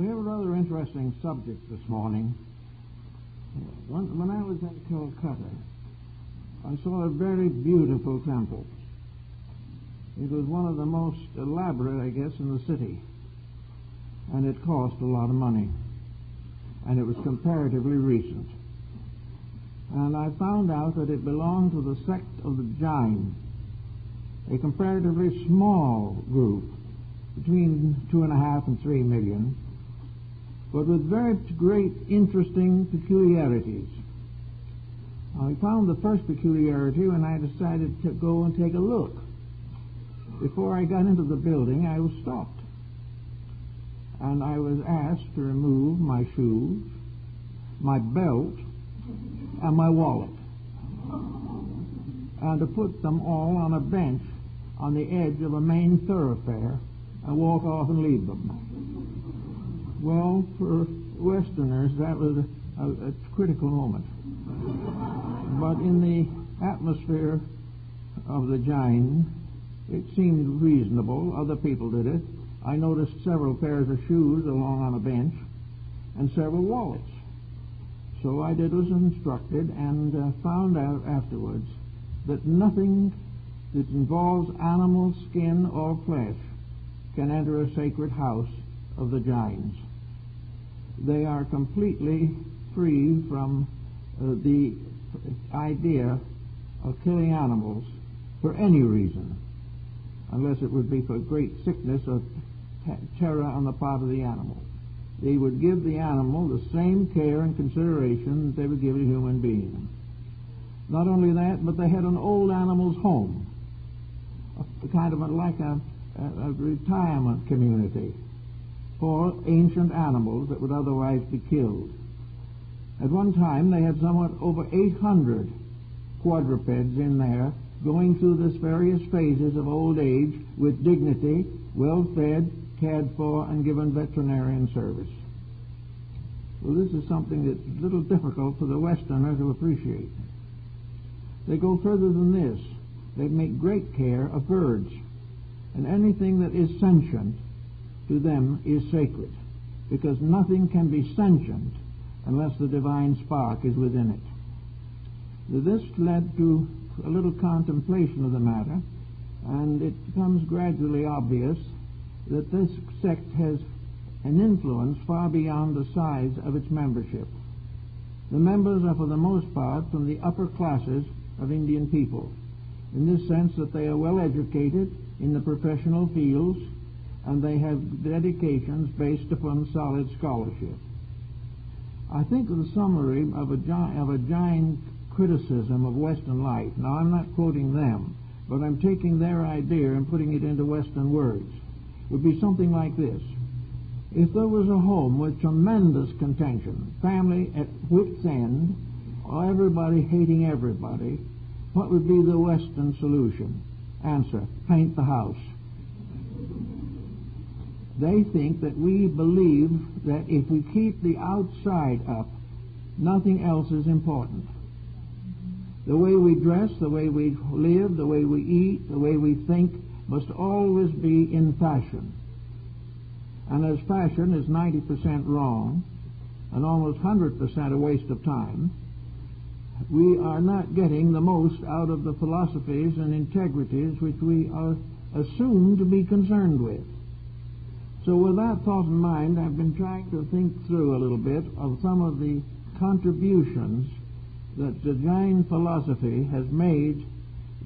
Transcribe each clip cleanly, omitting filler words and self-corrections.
We have a rather interesting subject this morning. When I was in Calcutta, I saw a very beautiful temple. It was one of the most elaborate, I guess, in the city. And it cost a lot of money. And it was comparatively recent. And I found out that it belonged to the sect of the Jain, a comparatively small group, between 2.5 and 3 million, but with very great interesting peculiarities. I found the first peculiarity when I decided to go and take a look. Before I got into the building, I was stopped. And I was asked to remove my shoes, my belt, and my wallet, and to put them all on a bench on the edge of a main thoroughfare and walk off and leave them. Well, for Westerners, that was a critical moment. But in the atmosphere of the Jain, it seemed reasonable. Other people did it. I noticed several pairs of shoes along on a bench and several wallets. So I did as instructed and found out afterwards that nothing that involves animal skin or flesh can enter a sacred house of the Jains. They are completely free from the idea of killing animals for any reason, unless it would be for great sickness or terror on the part of the animal. They would give the animal the same care and consideration that they would give a human being. Not only that, but they had an old animal's home, kind of like a retirement community for ancient animals that would otherwise be killed. At one time, they had somewhat over 800 quadrupeds in there, going through this various phases of old age with dignity, well fed, cared for, and given veterinarian service. Well, this is something that's a little difficult for the Westerner to appreciate. They go further than this. They make great care of birds, and anything that is sentient to them is sacred, because nothing can be sentient unless the divine spark is within it. This led to a little contemplation of the matter, and it becomes gradually obvious that this sect has an influence far beyond the size of its membership. The members are for the most part from the upper classes of Indian people, in this sense that they are well educated in the professional fields and they have dedications based upon solid scholarship. I think the summary of a Jain criticism of Western life, now I'm not quoting them, but I'm taking their idea and putting it into Western words, would be something like this. If there was a home with tremendous contention, family at wit's end, or everybody hating everybody, what would be the Western solution? Answer: paint the house. They think that we believe that if we keep the outside up, nothing else is important. The way we dress, the way we live, the way we eat, the way we think must always be in fashion. And as fashion is 90% wrong and almost 100% a waste of time, we are not getting the most out of the philosophies and integrities which we are assumed to be concerned with. So with that thought in mind, I've been trying to think through a little bit of some of the contributions that the Jain philosophy has made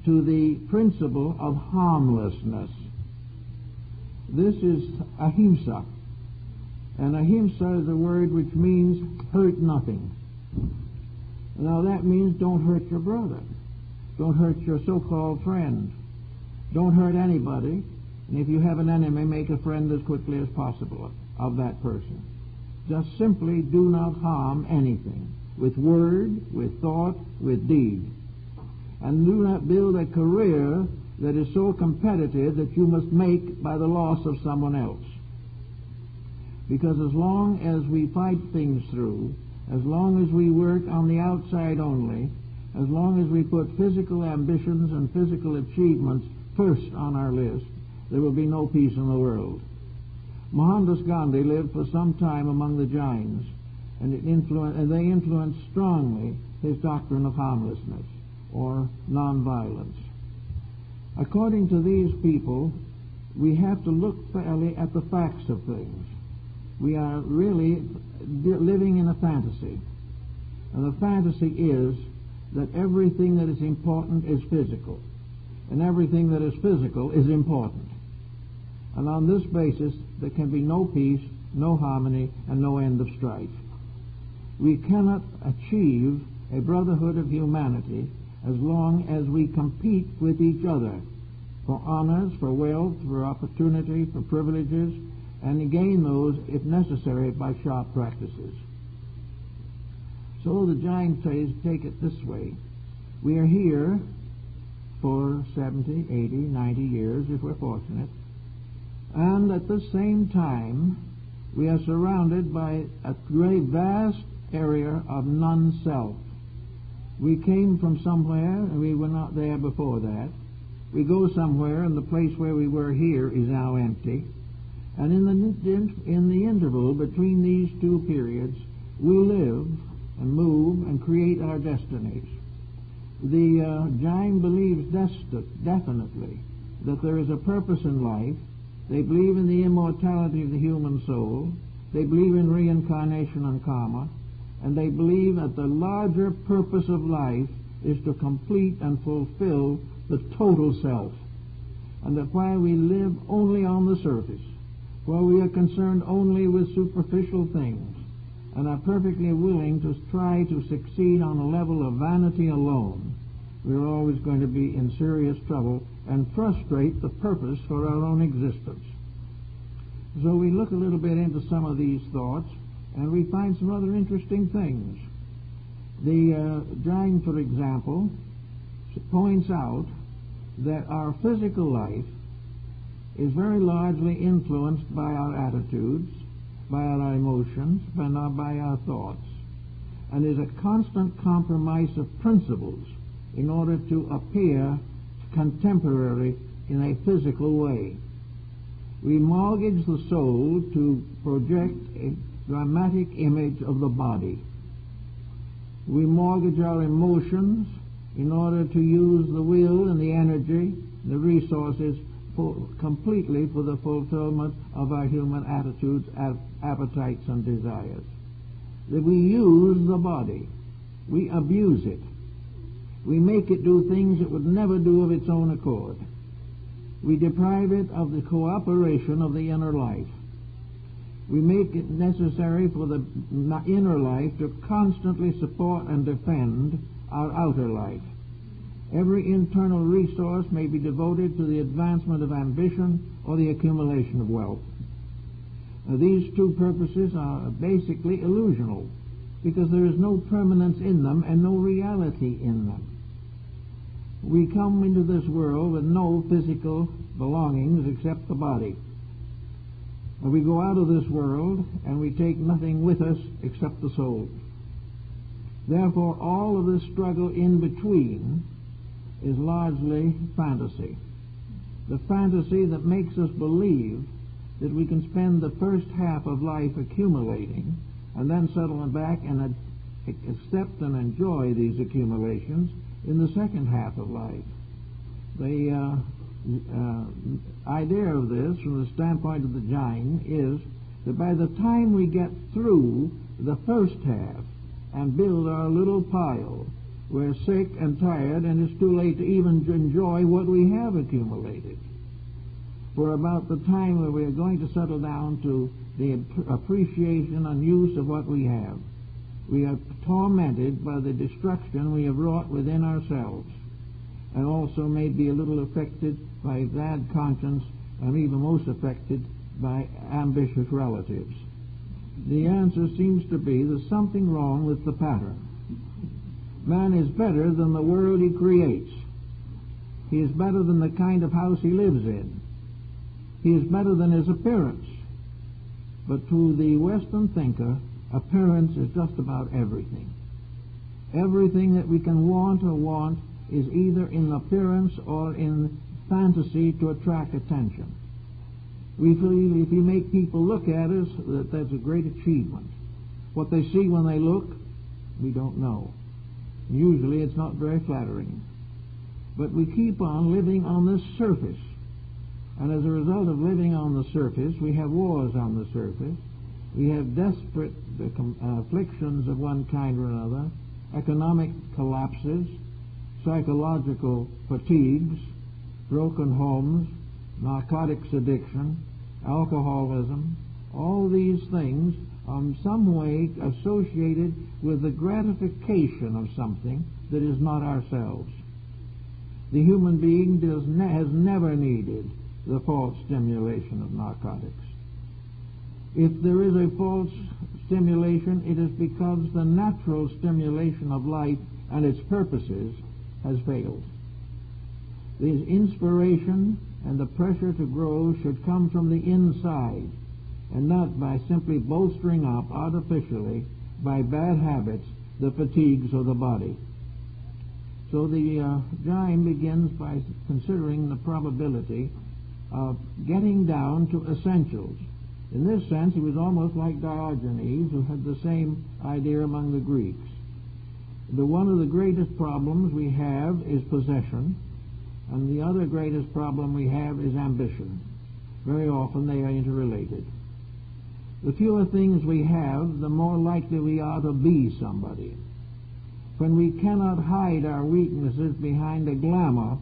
to the principle of harmlessness. This is Ahimsa, and Ahimsa is a word which means hurt nothing. Now that means don't hurt your brother, don't hurt your so-called friend, don't hurt anybody, and if you have an enemy, make a friend as quickly as possible of that person. Just simply do not harm anything, with word, with thought, with deed. And do not build a career that is so competitive that you must make by the loss of someone else. Because as long as we fight things through, as long as we work on the outside only, as long as we put physical ambitions and physical achievements first on our list, there will be no peace in the world. Mohandas Gandhi lived for some time among the Jains, and they influenced strongly his doctrine of harmlessness, or nonviolence. According to these people, we have to look fairly at the facts of things. We are really living in a fantasy. And the fantasy is that everything that is important is physical, and everything that is physical is important. And on this basis, there can be no peace, no harmony, and no end of strife. We cannot achieve a brotherhood of humanity as long as we compete with each other for honors, for wealth, for opportunity, for privileges, and gain those, if necessary, by sharp practices. So the Jain says, take it this way. We are here for 70, 80, 90 years, if we're fortunate, and at the same time, we are surrounded by a great vast area of non-self. We came from somewhere, and we were not there before that. We go somewhere, and the place where we were here is now empty. And in the interval between these two periods, we live and move and create our destinies. The Jain believes definitely that there is a purpose in life. They believe in the immortality of the human soul. They believe in reincarnation and karma. And they believe that the larger purpose of life is to complete and fulfill the total self. And that while we live only on the surface, while we are concerned only with superficial things, and are perfectly willing to try to succeed on a level of vanity alone, we're always going to be in serious trouble and frustrate the purpose for our own existence. So we look a little bit into some of these thoughts, and we find some other interesting things. The Jain, for example, points out that our physical life is very largely influenced by our attitudes, by our emotions, by our thoughts, and is a constant compromise of principles in order to appear contemporary in a physical way. We mortgage the soul to project a dramatic image of the body. We mortgage our emotions in order to use the will and the energy, the resources completely for the fulfillment of our human attitudes, appetites, and desires. That we use the body. We abuse it. We make it do things it would never do of its own accord. We deprive it of the cooperation of the inner life. We make it necessary for the inner life to constantly support and defend our outer life. Every internal resource may be devoted to the advancement of ambition or the accumulation of wealth. Now, these two purposes are basically illusional, because there is no permanence in them and no reality in them. We come into this world with no physical belongings except the body. And we go out of this world and we take nothing with us except the soul. Therefore, all of this struggle in between is largely fantasy. The fantasy that makes us believe that we can spend the first half of life accumulating and then settle back and accept and enjoy these accumulations in the second half of life. The idea of this, from the standpoint of the Jain, is that by the time we get through the first half and build our little pile, we're sick and tired, and it's too late to even enjoy what we have accumulated. For about the time where we're going to settle down to the appreciation and use of what we have, we are tormented by the destruction we have wrought within ourselves, and also may be a little affected by bad conscience, and even most affected by ambitious relatives. The answer seems to be there's something wrong with the pattern. Man is better than the world he creates. He is better than the kind of house he lives in. He is better than his appearance. But to the Western thinker, appearance is just about everything. Everything that we can want is either in appearance or in fantasy to attract attention. We feel if you make people look at us, that's a great achievement. What they see when they look, we don't know. Usually it's not very flattering. But we keep on living on this surface. And as a result of living on the surface, we have wars on the surface. We have desperate afflictions of one kind or another, economic collapses, psychological fatigues, broken homes, narcotics addiction, alcoholism. All these things are in some way associated with the gratification of something that is not ourselves. The human being has never needed the false stimulation of narcotics. If there is a false stimulation, it is because the natural stimulation of life and its purposes has failed. The inspiration and the pressure to grow should come from the inside, and not by simply bolstering up artificially by bad habits the fatigues of the body. So the Jain begins by considering the probability of getting down to essentials. In this sense, he was almost like Diogenes, who had the same idea among the Greeks. One of the greatest problems we have is possession, and the other greatest problem we have is ambition. Very often they are interrelated. The fewer things we have, the more likely we are to be somebody. When we cannot hide our weaknesses behind a glamour,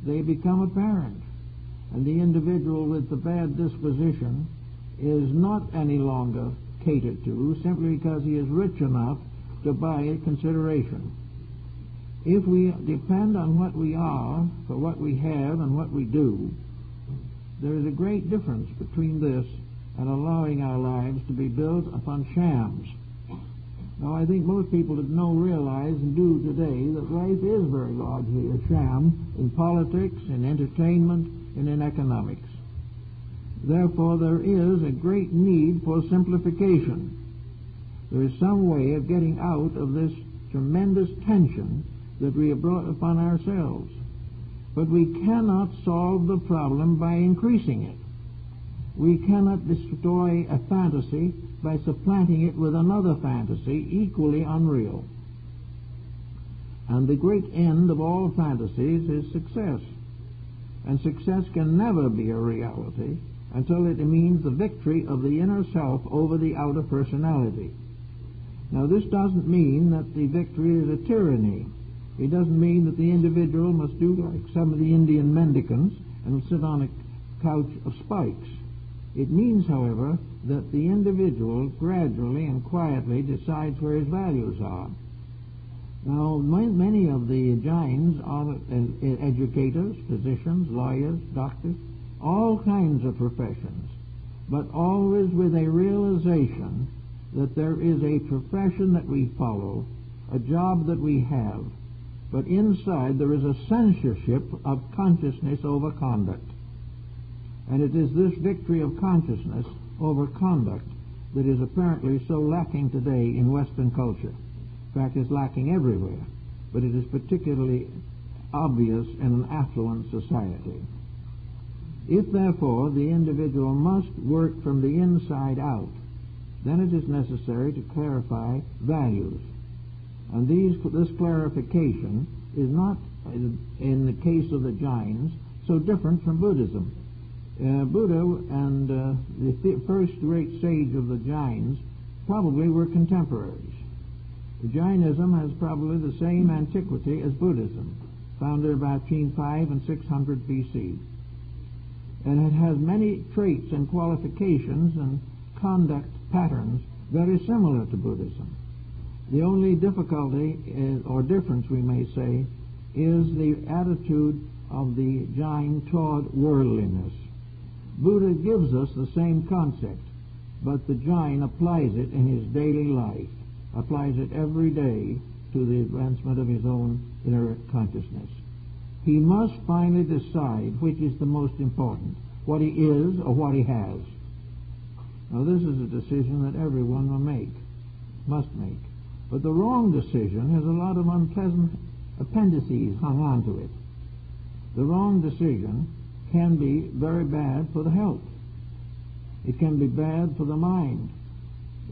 they become apparent, and the individual with the bad disposition is not any longer catered to simply because he is rich enough to buy a consideration. If we depend on what we are for what we have and what we do, there is a great difference between this and allowing our lives to be built upon shams. Now, I think most people that realize and do today that life is very largely a sham in politics, in entertainment, and in economics. Therefore, there is a great need for simplification. There is some way of getting out of this tremendous tension that we have brought upon ourselves. But we cannot solve the problem by increasing it. We cannot destroy a fantasy by supplanting it with another fantasy equally unreal. And the great end of all fantasies is success. And success can never be a reality until it means the victory of the inner self over the outer personality. Now, this doesn't mean that the victory is a tyranny. It doesn't mean that the individual must do like some of the Indian mendicants and sit on a couch of spikes. It means, however, that the individual gradually and quietly decides where his values are. Now, many of the Jains are educators, physicians, lawyers, doctors, all kinds of professions, but always with a realization that there is a profession that we follow, a job that we have, but inside there is a censorship of consciousness over conduct. And it is this victory of consciousness over conduct that is apparently so lacking today in Western culture. In fact, it's lacking everywhere, but it is particularly obvious in an affluent society. If, therefore, the individual must work from the inside out, then it is necessary to clarify values. And this clarification is not, in the case of the Jains, so different from Buddhism. Buddha and the first great sage of the Jains probably were contemporaries. Jainism has probably the same antiquity as Buddhism, founded about between 5 and 600 B.C. And it has many traits and qualifications and conduct patterns very similar to Buddhism. The only difficulty or difference, we may say, is the attitude of the Jain toward worldliness. Buddha gives us the same concept, but the Jain applies it in his daily life, applies it every day to the advancement of his own inner consciousness. He must finally decide which is the most important, what he is or what he has. Now, this is a decision that everyone must make. But the wrong decision has a lot of unpleasant appendices hung on to it. The wrong decision can be very bad for the health. It can be bad for the mind.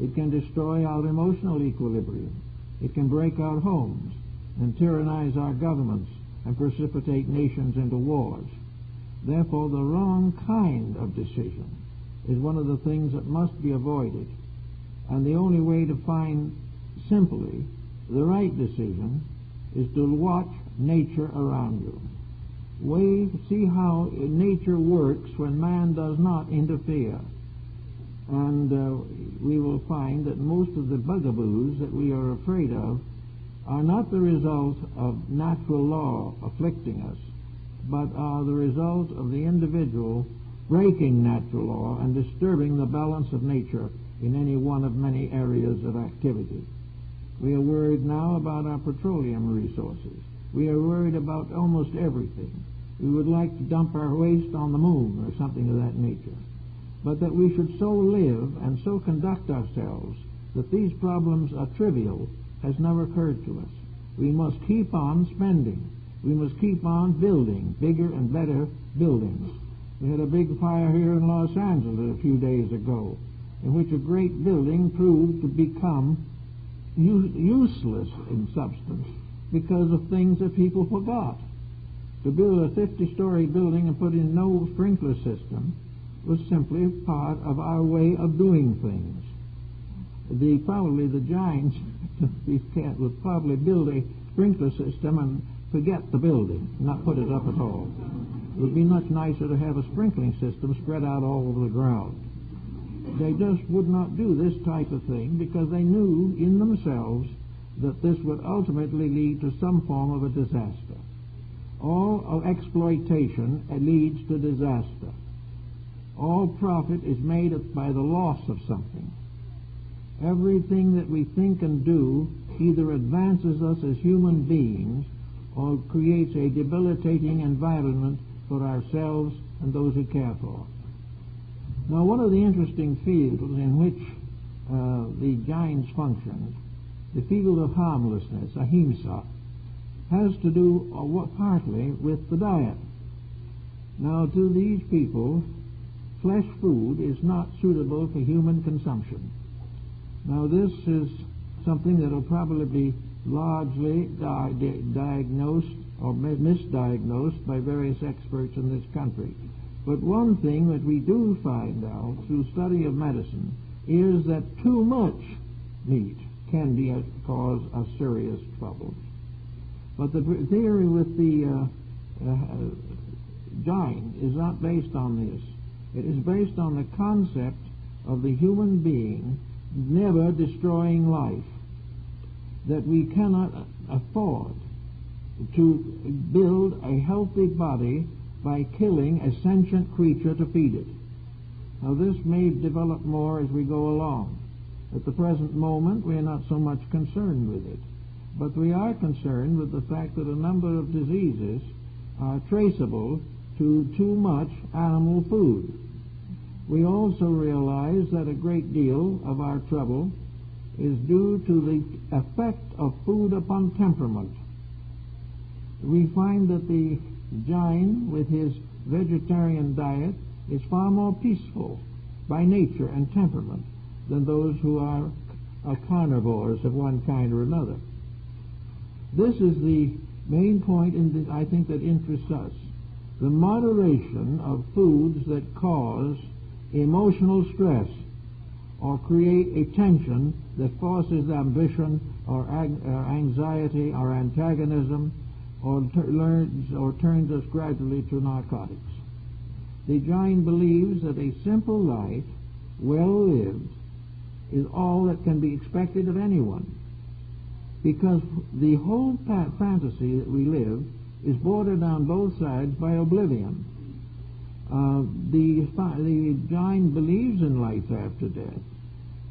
It can destroy our emotional equilibrium. It can break our homes and tyrannize our governments and precipitate nations into wars. Therefore, the wrong kind of decision is one of the things that must be avoided. And the only way to find simply the right decision is to watch nature around you. See how nature works when man does not interfere. And we will find that most of the bugaboos that we are afraid of are not the result of natural law afflicting us, but are the result of the individual breaking natural law and disturbing the balance of nature in any one of many areas of activity. We are worried now about our petroleum resources. We are worried about almost everything. We would like to dump our waste on the moon or something of that nature. But that we should so live and so conduct ourselves that these problems are trivial has never occurred to us. We must keep on spending. We must keep on building bigger and better buildings. We had a big fire here in Los Angeles a few days ago, in which a great building proved to become useless in substance because of things that people forgot. To build a 50-story building and put in no sprinkler system was simply part of our way of doing things. Probably the Jains would probably build a sprinkler system and forget the building, not put it up at all. It would be much nicer to have a sprinkling system spread out all over the ground. They just would not do this type of thing because they knew in themselves that this would ultimately lead to some form of a disaster. All of exploitation leads to disaster. All profit is made by the loss of something. Everything that we think and do either advances us as human beings or creates a debilitating environment for ourselves and those we care for. Now, one of the interesting fields in which the Jains functioned, the field of harmlessness, Ahimsa, has to do partly with the diet. Now, to these people, flesh food is not suitable for human consumption. Now, this is something that will probably be largely diagnosed or misdiagnosed by various experts in this country. But one thing that we do find out through study of medicine is that too much meat can be a cause of serious troubles. But the theory with the Jain is not based on this. It is based on the concept of the human being never destroying life, that we cannot afford to build a healthy body by killing a sentient creature to feed it. Now, this may develop more as we go along. At the present moment, we are not so much concerned with it, but we are concerned with the fact that a number of diseases are traceable to too much animal food. We also realize that a great deal of our trouble is due to the effect of food upon temperament. We find that the Jain, with his vegetarian diet, is far more peaceful by nature and temperament than those who are carnivores of one kind or another. This is the main point I think that interests us. The moderation of foods that cause emotional stress or create a tension that forces ambition or anxiety or antagonism or turns us gradually to narcotics. The Jain believes that a simple life, well lived, is all that can be expected of anyone, because the whole fantasy that we live is bordered on both sides by oblivion. The Jain believes in life after death,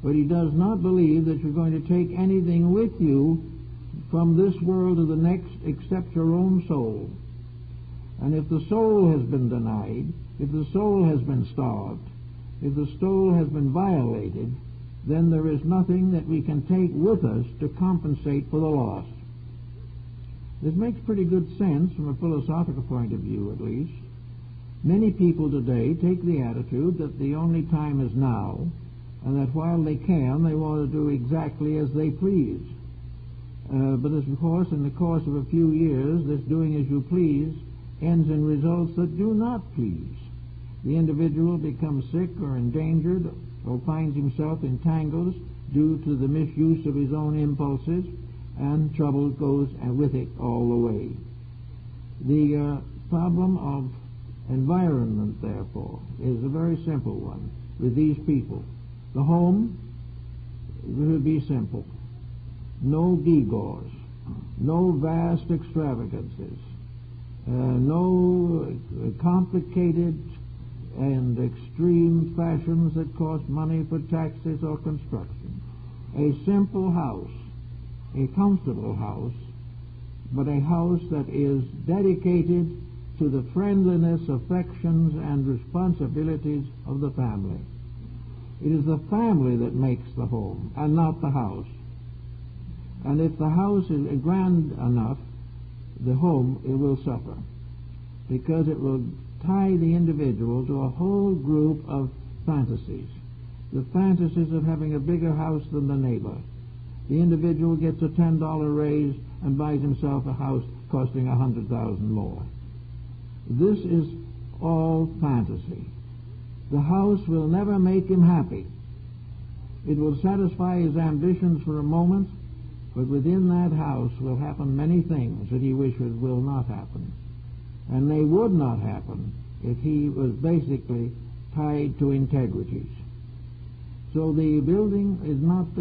but he does not believe that you're going to take anything with you from this world to the next except your own soul. And if the soul has been denied, if the soul has been starved, if the soul has been violated, then there is nothing that we can take with us to compensate for the loss. This makes pretty good sense from a philosophical point of view, at least. Many people today take the attitude that the only time is now, and that while they can, they want to do exactly as they please. But of course, in the course of a few years, this doing as you please ends in results that do not please. The individual becomes sick or endangered, or finds himself in tangles due to the misuse of his own impulses, and trouble goes with it all the way. The problem of environment, therefore, is a very simple one with these people. The home will be simple. No gewgaws, no vast extravagances, no complicated and extreme fashions that cost money for taxes or construction. A simple house, a comfortable house, but a house that is dedicated to the friendliness, affections, and responsibilities of the family. It is the family that makes the home, and not the house. And if the house is grand enough, the home, it will suffer, because it will tie the individual to a whole group of fantasies. The fantasies of having a bigger house than the neighbor. The individual gets a $10 raise and buys himself a house costing $100,000 more. This is all fantasy. The house will never make him happy. It will satisfy his ambitions for a moment, but within that house will happen many things that he wishes will not happen. And they would not happen if he was basically tied to integrities. So the building is not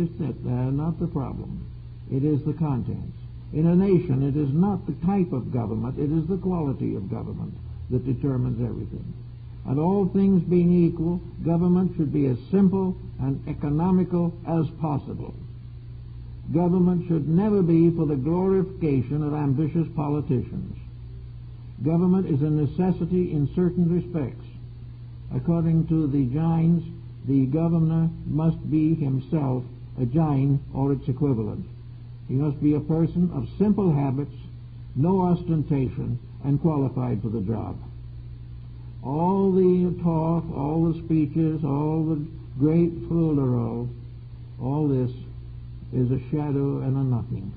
the problem. It is the contents. In a nation, it is not the type of government, it is the quality of government that determines everything. And all things being equal, government should be as simple and economical as possible. Government should never be for the glorification of ambitious politicians. Government is a necessity in certain respects. According to the Jains, the governor must be himself a Jain or its equivalent. He must be a person of simple habits, no ostentation, and qualified for the job. All the talk, all the speeches, all the great foolery, all this is a shadow and a nothing.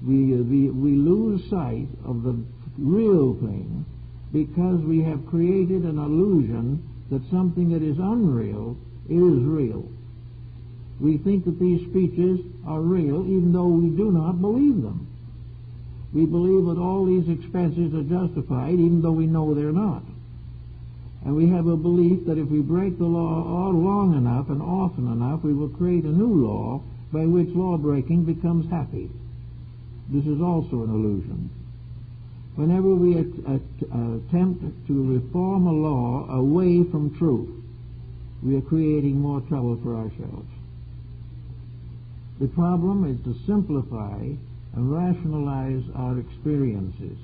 We lose sight of the real thing because we have created an illusion that something that is unreal is real. We think that these speeches are real even though we do not believe them. We believe that all these expenses are justified even though we know they're not. And we have a belief that if we break the law long enough and often enough, we will create a new law by which law-breaking becomes happy. This is also an illusion. Whenever we attempt to reform a law away from truth, we are creating more trouble for ourselves. The problem is to simplify and rationalize our experiences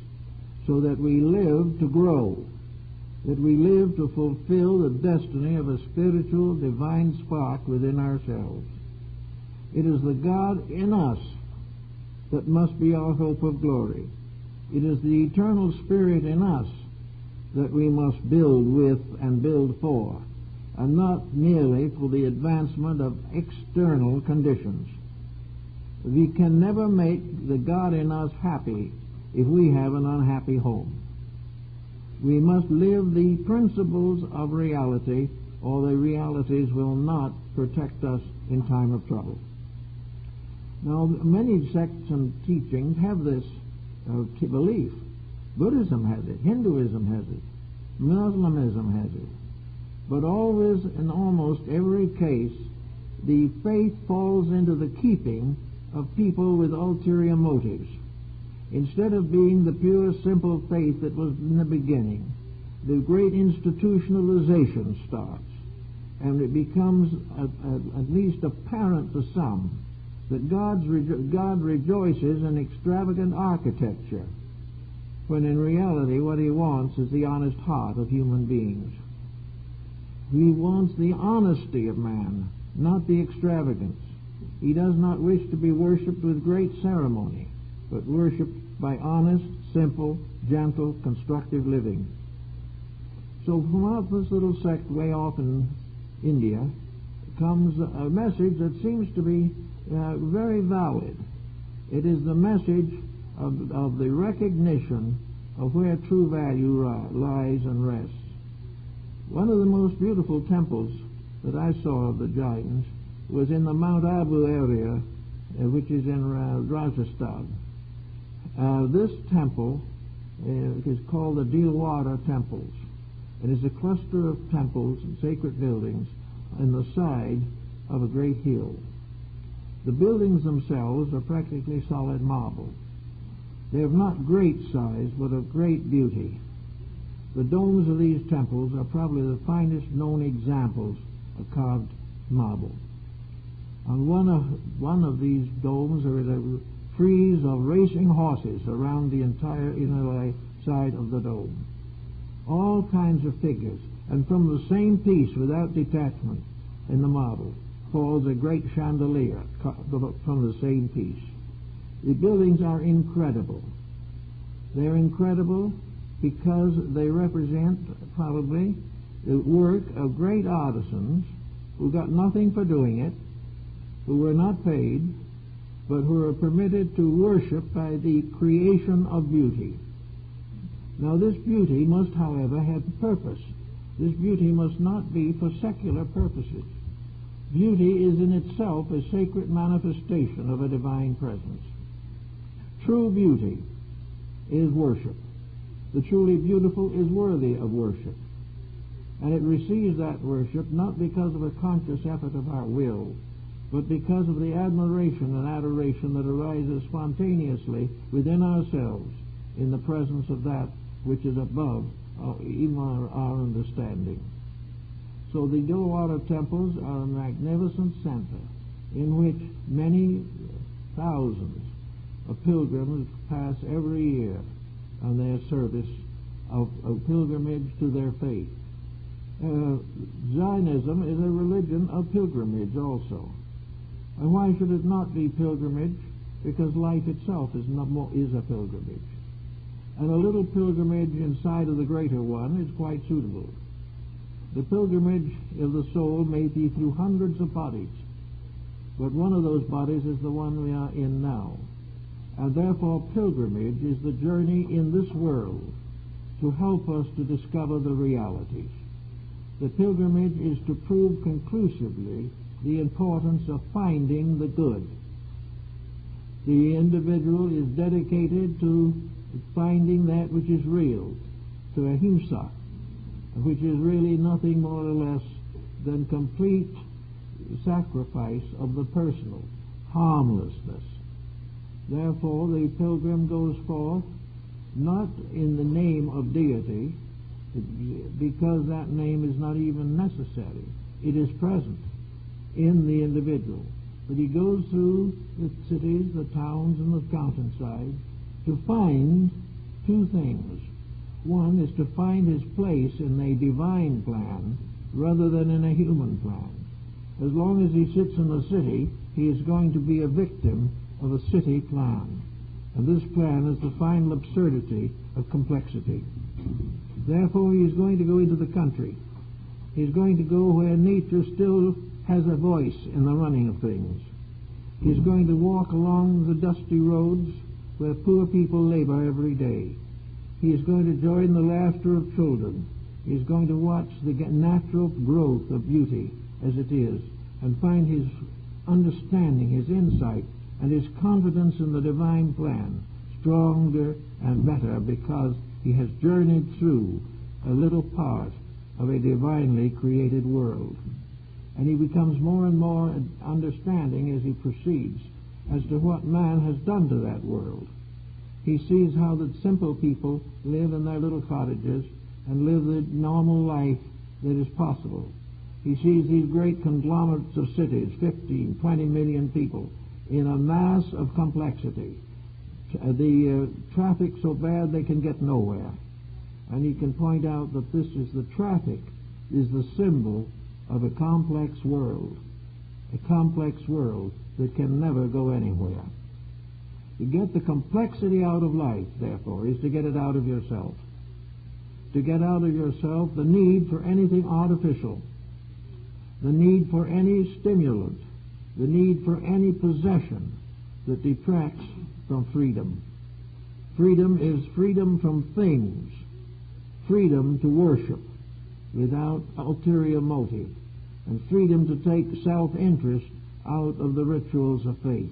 so that we live to grow, that we live to fulfill the destiny of a spiritual, divine spark within ourselves. It is the God in us that must be our hope of glory. It is the eternal Spirit in us that we must build with and build for, and not merely for the advancement of external conditions. We can never make the God in us happy if we have an unhappy home. We must live the principles of reality, or the realities will not protect us in time of trouble. Now, many sects and teachings have this belief. Buddhism has it, Hinduism has it, Muslimism has it. But always, in almost every case, the faith falls into the keeping of people with ulterior motives. Instead of being the pure, simple faith that was in the beginning, the great institutionalization starts, and it becomes at least apparent to some that God rejoices in extravagant architecture, when in reality what he wants is the honest heart of human beings. He wants the honesty of man, not the extravagance. He does not wish to be worshipped with great ceremony, but worshipped by honest, simple, gentle, constructive living. So from out this little sect way off in India comes a message that seems to be very valid. It is the message of the recognition of where true value lies and rests. One of the most beautiful temples that I saw of the Jains was in the Mount Abu area, which is in Rajasthan. This temple is called the Dilwara Temples. It is a cluster of temples and sacred buildings on the side of a great hill. The buildings themselves are practically solid marble. They are not great size, but of great beauty. The domes of these temples are probably the finest known examples of carved marble. On one of these domes there is a frieze of racing horses around the entire inner side of the dome. All kinds of figures, and from the same piece, without detachment, in the marble, falls a great chandelier from the same piece. The buildings are incredible. They're incredible because they represent probably the work of great artisans who got nothing for doing it, who were not paid, but who are permitted to worship by the creation of beauty. Now this beauty must, however, have purpose. This beauty must not be for secular purposes. Beauty is in itself a sacred manifestation of a divine presence. True beauty is worship. The truly beautiful is worthy of worship. And it receives that worship not because of a conscious effort of our will, but because of the admiration and adoration that arises spontaneously within ourselves in the presence of that which is above even our understanding. So the Dilwara temples are a magnificent center in which many thousands of pilgrims pass every year on their service of pilgrimage to their faith. Jainism is a religion of pilgrimage also. And why should it not be pilgrimage? Because life itself is a pilgrimage. And a little pilgrimage inside of the greater one is quite suitable. The pilgrimage of the soul may be through hundreds of bodies, but one of those bodies is the one we are in now. And therefore pilgrimage is the journey in this world to help us to discover the realities. The pilgrimage is to prove conclusively the importance of finding the good. The individual is dedicated to finding that which is real, to Ahimsa, which is really nothing more or less than complete sacrifice of the personal, harmlessness. Therefore, the pilgrim goes forth not in the name of deity, because that name is not even necessary. It is present in the individual. But he goes through the cities, the towns, and the mountainside to find two things. One is to find his place in a divine plan rather than in a human plan. As long as he sits in the city, he is going to be a victim of a city plan. And this plan is the final absurdity of complexity. Therefore, he is going to go into the country. He is going to go where nature still has a voice in the running of things. He is going to walk along the dusty roads where poor people labor every day. He is going to join the laughter of children. He is going to watch the natural growth of beauty as it is and find his understanding, his insight, and his confidence in the divine plan stronger and better because he has journeyed through a little part of a divinely created world. And he becomes more and more understanding as he proceeds as to what man has done to that world. He sees how the simple people live in their little cottages and live the normal life that is possible. He sees these great conglomerates of cities, 15, 20 million people, in a mass of complexity. The traffic so bad they can get nowhere. And he can point out that this is the traffic, is the symbol of a complex world that can never go anywhere. To get the complexity out of life, therefore, is to get it out of yourself. to get out of yourself the need for anything artificial, the need for any stimulant, the need for any possession that detracts from freedom. Freedom is freedom from things, freedom to worship without ulterior motive, and freedom to take self-interest out of the rituals of faith.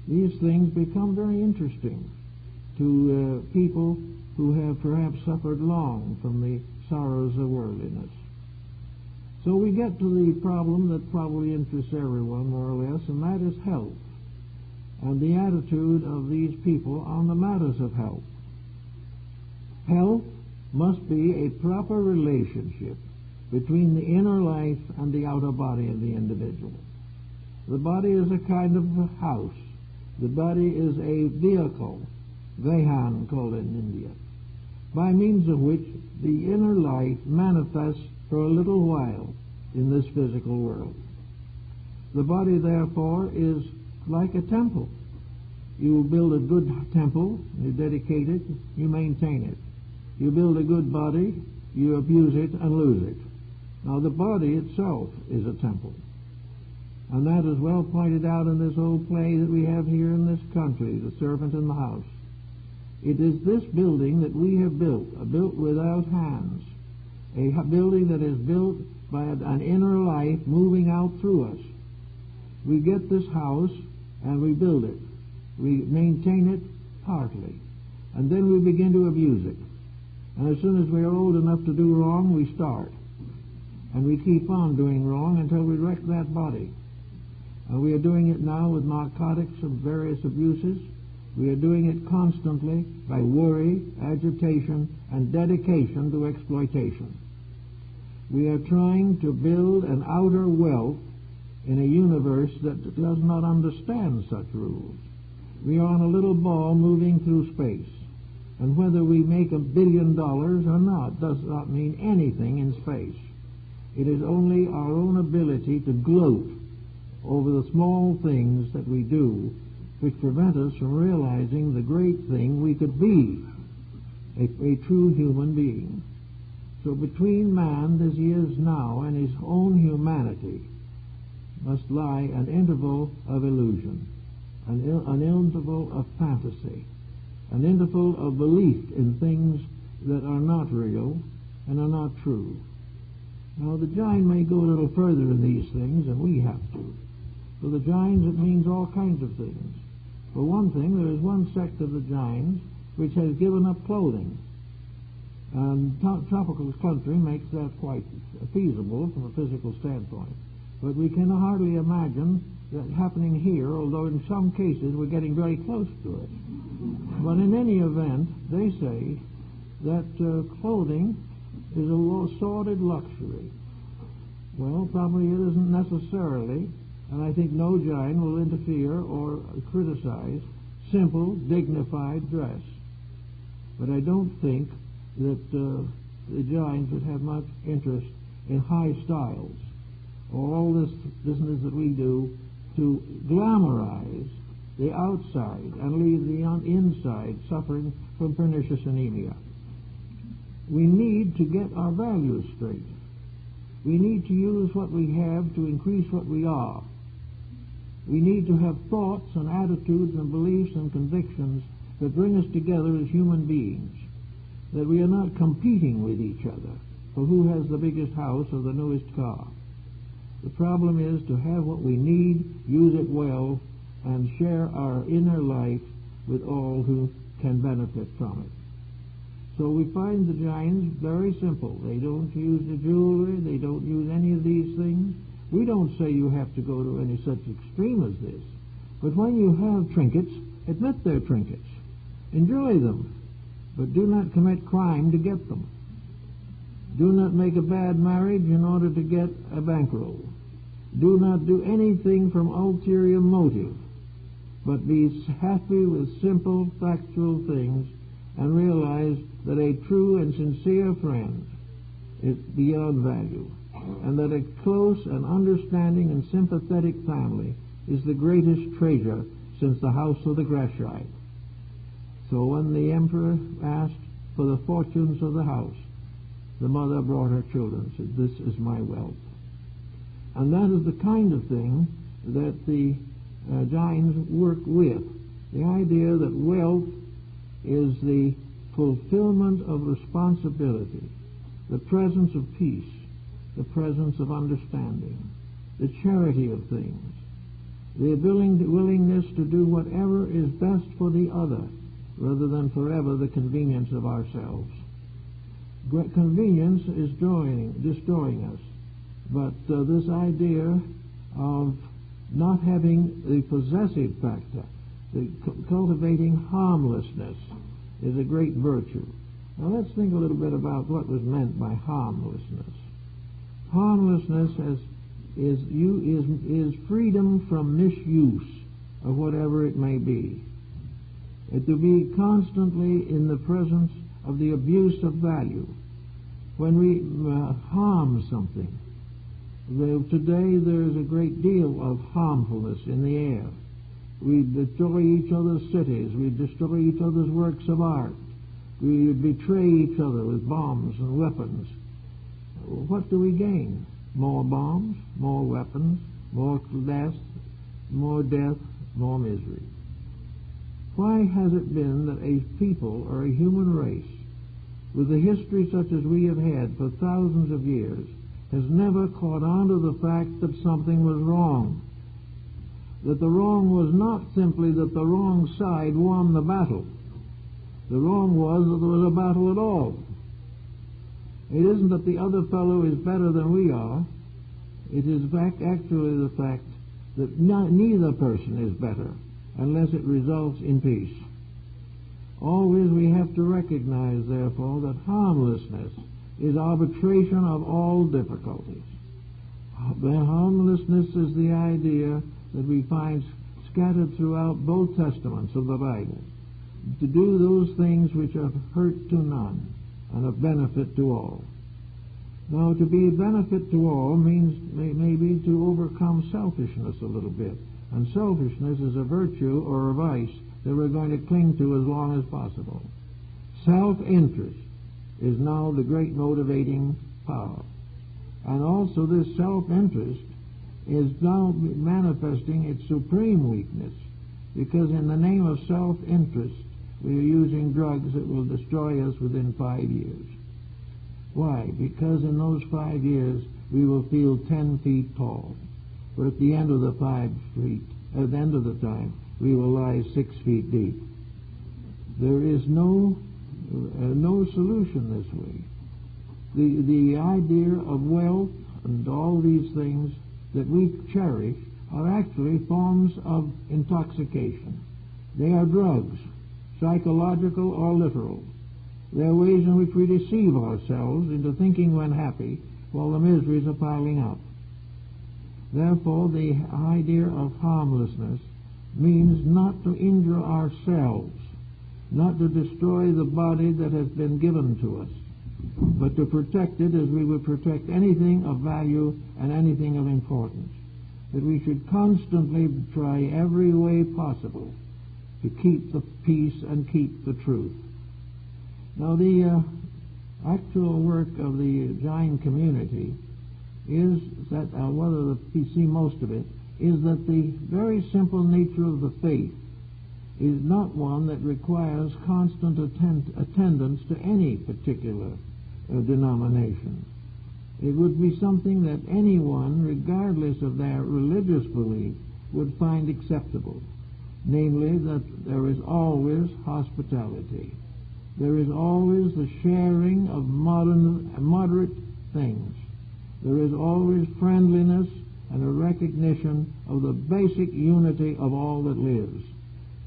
These things become very interesting to people who have perhaps suffered long from the sorrows of worldliness. So we get to the problem that probably interests everyone more or less, and that is health, and the attitude of these people on the matters of health. Health must be a proper relationship between the inner life and the outer body of the individual. The body is a kind of a house. The body is a vehicle, Jain called it in India, by means of which the inner life manifests for a little while in this physical world. The body, therefore, is like a temple. You build a good temple, you dedicate it, you maintain it. You build a good body, you abuse it and lose it. Now the body itself is a temple. And that is well pointed out in this old play that we have here in this country, The Servant in the House. It is this building that we have built, built without hands, a building that is built by an inner life moving out through us. We get this house and we build it. We maintain it partly, and then we begin to abuse it. And as soon as we are old enough to do wrong, we start. And we keep on doing wrong until we wreck that body. We are doing it now with narcotics and various abuses. We are doing it constantly by worry, agitation, and dedication to exploitation. We are trying to build an outer wealth in a universe that does not understand such rules. We are on a little ball moving through space, and whether we make $1 billion or not does not mean anything in space. It is only our own ability to gloat over the small things that we do which prevent us from realizing the great thing we could be, a true human being. So between man as he is now and his own humanity must lie an interval of illusion, an interval of fantasy, an interval of belief in things that are not real and are not true. Now the Jain may go a little further in these things than we have to. For the Jains it means all kinds of things. For one thing, there is one sect of the Jains which has given up clothing. And tropical country makes that quite feasible from a physical standpoint. But we can hardly imagine that happening here, although in some cases we're getting very close to it. But in any event, they say that clothing is a sordid luxury. Well, probably it isn't necessarily, and I think no Jain will interfere or criticize simple, dignified dress. But I don't think that the Jains would have much interest in high styles, or all this business that we do to glamorize the outside and leave the inside suffering from pernicious anemia. We need to get our values straight. We need to use what we have to increase what we are. We need to have thoughts and attitudes and beliefs and convictions that bring us together as human beings, that we are not competing with each other for who has the biggest house or the newest car. The problem is to have what we need, use it well, and share our inner life with all who can benefit from it. So we find the Jains very simple. They don't use the jewelry, they don't use any of these things. We don't say you have to go to any such extreme as this. But when you have trinkets, admit they're trinkets. Enjoy them. But do not commit crime to get them. Do not make a bad marriage in order to get a bankroll. Do not do anything from ulterior motive, but be happy with simple, factual things and realize that a true and sincere friend is beyond value, and that a close and understanding and sympathetic family is the greatest treasure since the house of the Grashite. So when the emperor asked for the fortunes of the house. The mother brought her children, said, "This is my wealth." And that is the kind of thing that the Jains work with. The idea that wealth is the fulfillment of responsibility, the presence of peace, the presence of understanding, the charity of things, the willingness to do whatever is best for the other, rather than forever the convenience of ourselves. Convenience is destroying us, but this idea of not having the possessive factor, cultivating harmlessness, is a great virtue. Now let's think a little bit about what was meant by harmlessness. Harmlessness is freedom from misuse of whatever it may be. To be constantly in the presence of the abuse of value. When we harm something, today there is a great deal of harmfulness in the air. We destroy each other's cities. We destroy each other's works of art. We betray each other with bombs and weapons. What do we gain? More bombs, more weapons, more death, more misery. Why has it been that a people or a human race, with a history such as we have had for thousands of years, has never caught on to the fact that something was wrong? That the wrong was not simply that the wrong side won the battle. The wrong was that there was a battle at all. It isn't that the other fellow is better than we are. It is actually the fact that neither person is better unless it results in peace. Always we have to recognize, therefore, that harmlessness is arbitration of all difficulties. Harmlessness is the idea that we find scattered throughout both testaments of the Bible, to do those things which are hurt to none and of benefit to all. Now, to be a benefit to all means maybe to overcome selfishness a little bit, and selfishness is a virtue or a vice that we're going to cling to as long as possible. Self-interest is now the great motivating power, and also this self-interest is now manifesting its supreme weakness, because in the name of self-interest we are using drugs that will destroy us within 5 years. Why? Because in those 5 years we will feel 10 feet tall, but at the end of the 5 feet, at the end of the time, we will lie 6 feet deep. There is no solution this way. The idea of wealth and all these things that we cherish are actually forms of intoxication. They are drugs, psychological or literal. They are ways in which we deceive ourselves into thinking when happy while the miseries are piling up. Therefore, the idea of harmlessness means not to injure ourselves, not to destroy the body that has been given to us, but to protect it as we would protect anything of value and anything of importance. That we should constantly try every way possible to keep the peace and keep the truth. Now, the actual work of the Jain community is that, whether we see most of it, is that the very simple nature of the faith is not one that requires constant attendance to any particular denomination. It would be something that anyone, regardless of their religious belief, would find acceptable. Namely, that there is always hospitality. There is always the sharing of moderate things. There is always friendliness and a recognition of the basic unity of all that lives.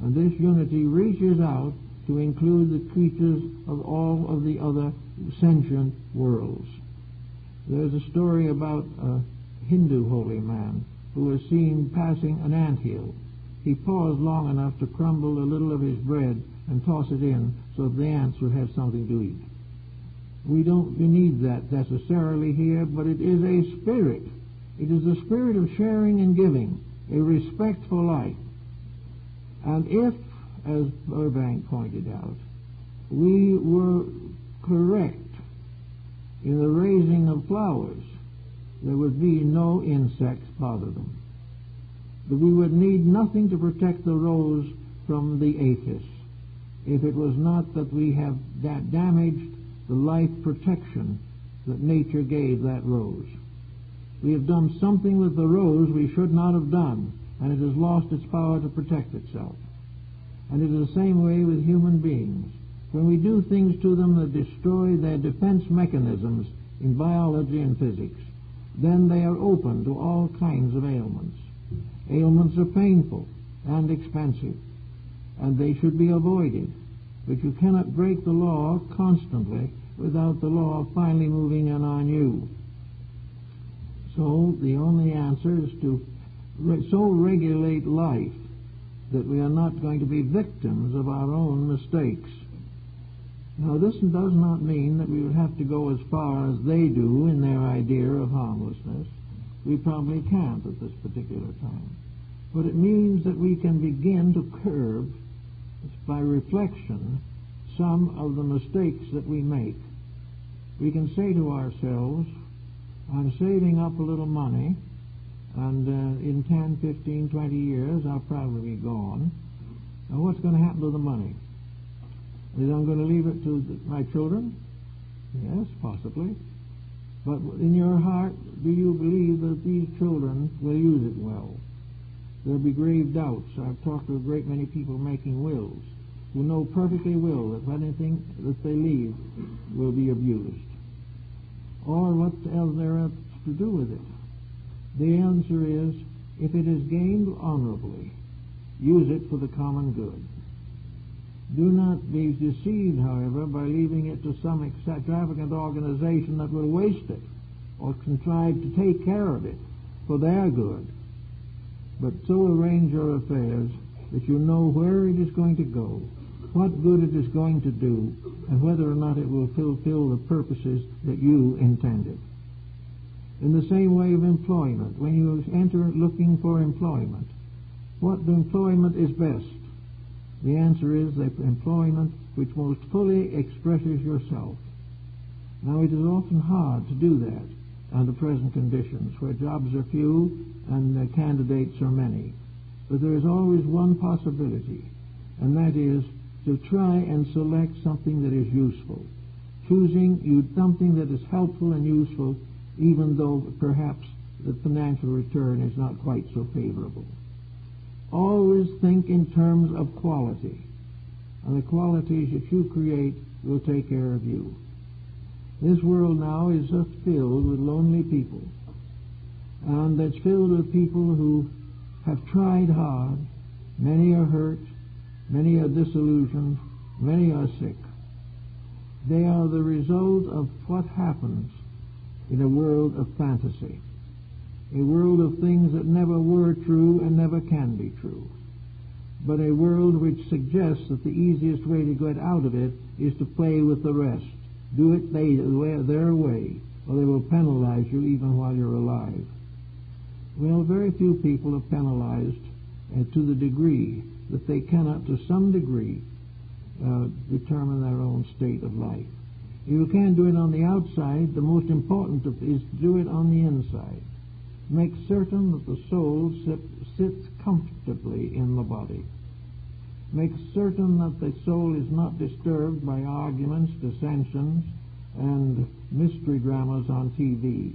And this unity reaches out to include the creatures of all of the other sentient worlds. There's a story about a Hindu holy man who was seen passing an anthill. He paused long enough to crumble a little of his bread and toss it in so that the ants would have something to eat. We don't need that necessarily here, but it is a spirit. It is the spirit of sharing and giving, a respect for life. And if, as Burbank pointed out, we were correct in the raising of flowers, there would be no insects bother them. That we would need nothing to protect the rose from the aphis, if it was not that we have damaged the life protection that nature gave that rose. We have done something with the rose we should not have done, and it has lost its power to protect itself. And it is the same way with human beings. When we do things to them that destroy their defense mechanisms in biology and physics, then they are open to all kinds of ailments. Ailments are painful and expensive, and they should be avoided. But you cannot break the law constantly without the law finally moving in on you. So the only answer is to so regulate life that we are not going to be victims of our own mistakes. Now, this does not mean that we would have to go as far as they do in their idea of harmlessness. We probably can't at this particular time. But it means that we can begin to curb, by reflection, some of the mistakes that we make. We can say to ourselves, I'm saving up a little money, and in 10, 15, 20 years I'll probably be gone. Now what's going to happen to the money? Is I'm going to leave it to my children? Yes, possibly. But in your heart, do you believe that these children will use it well? There'll be grave doubts. I've talked to a great many people making wills who know perfectly well that anything that they leave will be abused. Or what else there is to do with it? The answer is, if it is gained honorably, use it for the common good. Do not be deceived, however, by leaving it to some extravagant organization that will waste it or contrive to take care of it for their good. But so arrange your affairs that you know where it is going to go, what good it is going to do, and whether or not it will fulfill the purposes that you intended. In the same way of employment, when you enter looking for employment, what employment is best? The answer is the employment which most fully expresses yourself. Now, it is often hard to do that under present conditions, where jobs are few and candidates are many. But there is always one possibility, and that is to try and select something that is useful, choosing something that is helpful and useful, even though perhaps the financial return is not quite so favorable. Always think in terms of quality, and the qualities that you create will take care of you. This world now is just filled with lonely people, and it's filled with people who have tried hard. Many are hurt, many are disillusioned, many are sick. They are the result of what happens in a world of fantasy, a world of things that never were true and never can be true, but a world which suggests that the easiest way to get out of it is to play with the rest. Do it their way, or they will penalize you even while you're alive. Well, very few people are penalized to the degree that they cannot, to some degree, determine their own state of life. If you can't do it on the outside, the most important is to do it on the inside. Make certain that the soul sits comfortably in the body. Make certain that the soul is not disturbed by arguments, dissensions, and mystery dramas on TV.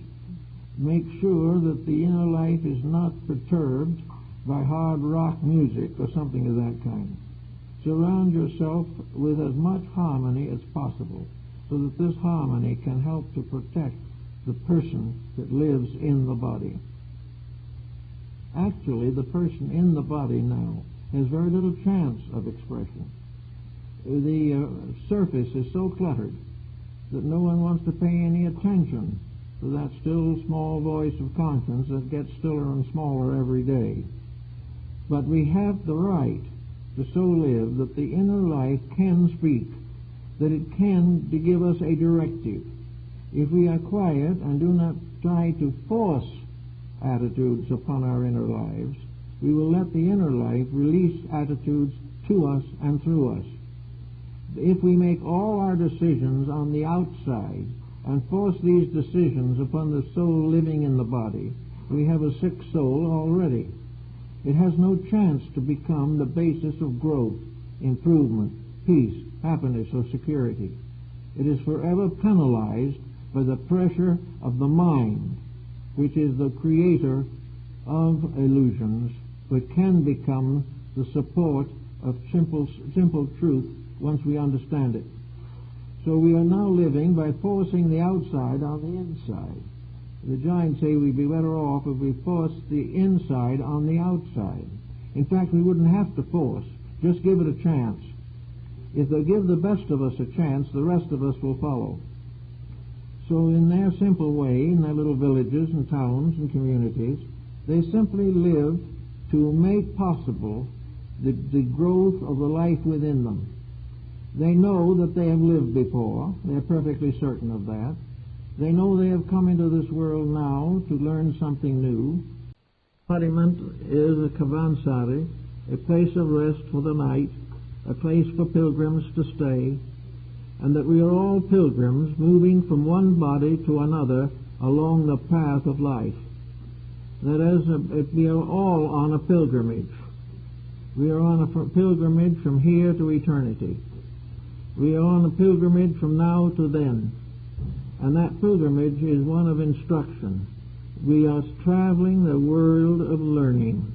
Make sure that the inner life is not perturbed by hard rock music or something of that kind. Surround yourself with as much harmony as possible, so that this harmony can help to protect the person that lives in the body. Actually, the person in the body now has very little chance of expression. The surface is so cluttered that no one wants to pay any attention to that still small voice of conscience that gets stiller and smaller every day. But we have the right to so live that the inner life can speak, that it can give us a directive. If we are quiet and do not try to force attitudes upon our inner lives, we will let the inner life release attitudes to us and through us. if we make all our decisions on the outside and force these decisions upon the soul living in the body, we have a sick soul already. It has no chance to become the basis of growth, improvement, peace, happiness, or security. It is forever penalized by the pressure of the mind, which is the creator of illusions, but can become the support of simple truth once we understand it. So we are now living by forcing the outside on the inside. The Jain say we'd be better off if we forced the inside on the outside. In fact, we wouldn't have to force, just give it a chance. If they give the best of us a chance, the rest of us will follow. So in their simple way, in their little villages and towns and communities, they simply live to make possible the growth of the life within them. They know that they have lived before. They're perfectly certain of that. They know they have come into this world now to learn something new. Embodiment is a kavansari, a place of rest for the night, a place for pilgrims to stay, and that we are all pilgrims moving from one body to another along the path of life. That is, we are all on a pilgrimage. We are on a pilgrimage from here to eternity. We are on a pilgrimage from now to then. And that pilgrimage is one of instruction. We are traveling the world of learning.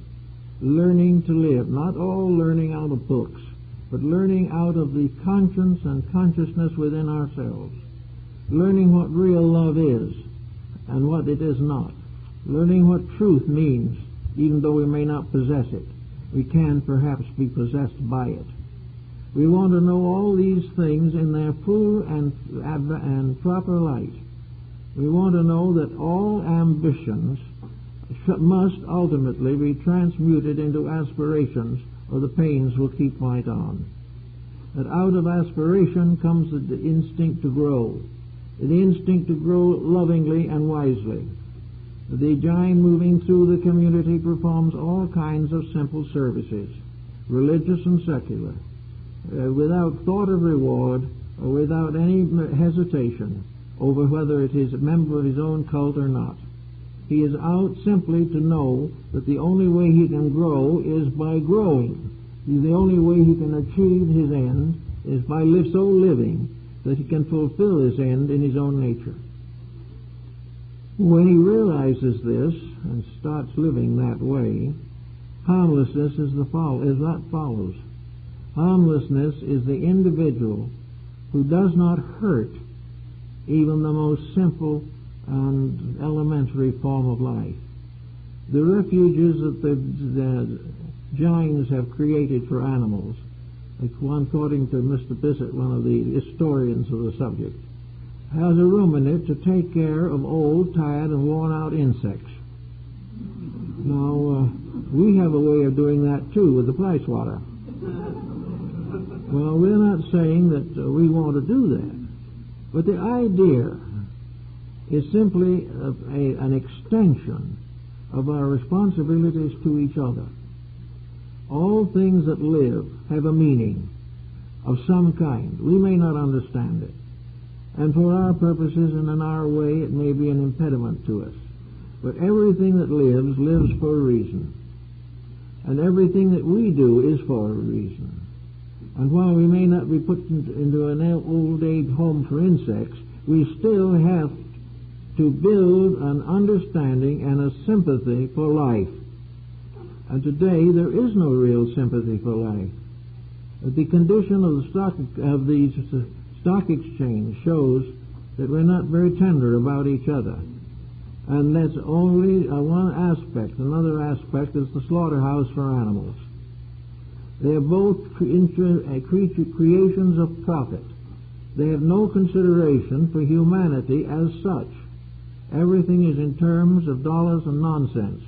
Learning to live. Not all learning out of books, but learning out of the conscience and consciousness within ourselves. Learning what real love is and what it is not. Learning what truth means, even though we may not possess it. We can perhaps be possessed by it. We want to know all these things in their full and proper light. We want to know that all ambitions must ultimately be transmuted into aspirations, or the pains will keep right on. That out of aspiration comes the instinct to grow, the instinct to grow lovingly and wisely. The Jain moving through the community performs all kinds of simple services, religious and secular, without thought of reward or without any hesitation over whether it is a member of his own cult or not. He is out simply to know that the only way he can grow is by growing. The only way he can achieve his end is by so living that he can fulfill his end in his own nature. When he realizes this and starts living that way, harmlessness is what follows. Harmlessness is the individual who does not hurt even the most simple and elementary form of life. The refuges that the Jains have created for animals, according to Mr. Bissett, one of the historians of the subject, has a room in it to take care of old, tired, and worn-out insects. Now, we have a way of doing that, too, with the fly swatter. Well, we're not saying that we want to do that, but the idea is simply an extension of our responsibilities to each other. All things that live have a meaning of some kind. We may not understand it, and for our purposes and in our way it may be an impediment to us. But everything that lives, lives for a reason. And everything that we do is for a reason. And while we may not be put into an old age home for insects, we still have to build an understanding and a sympathy for life. And today there is no real sympathy for life. The condition of the stock exchange shows that we're not very tender about each other. And that's only one aspect. Another aspect is the slaughterhouse for animals. They are both creations of profit. They have no consideration for humanity as such. Everything is in terms of dollars and nonsense.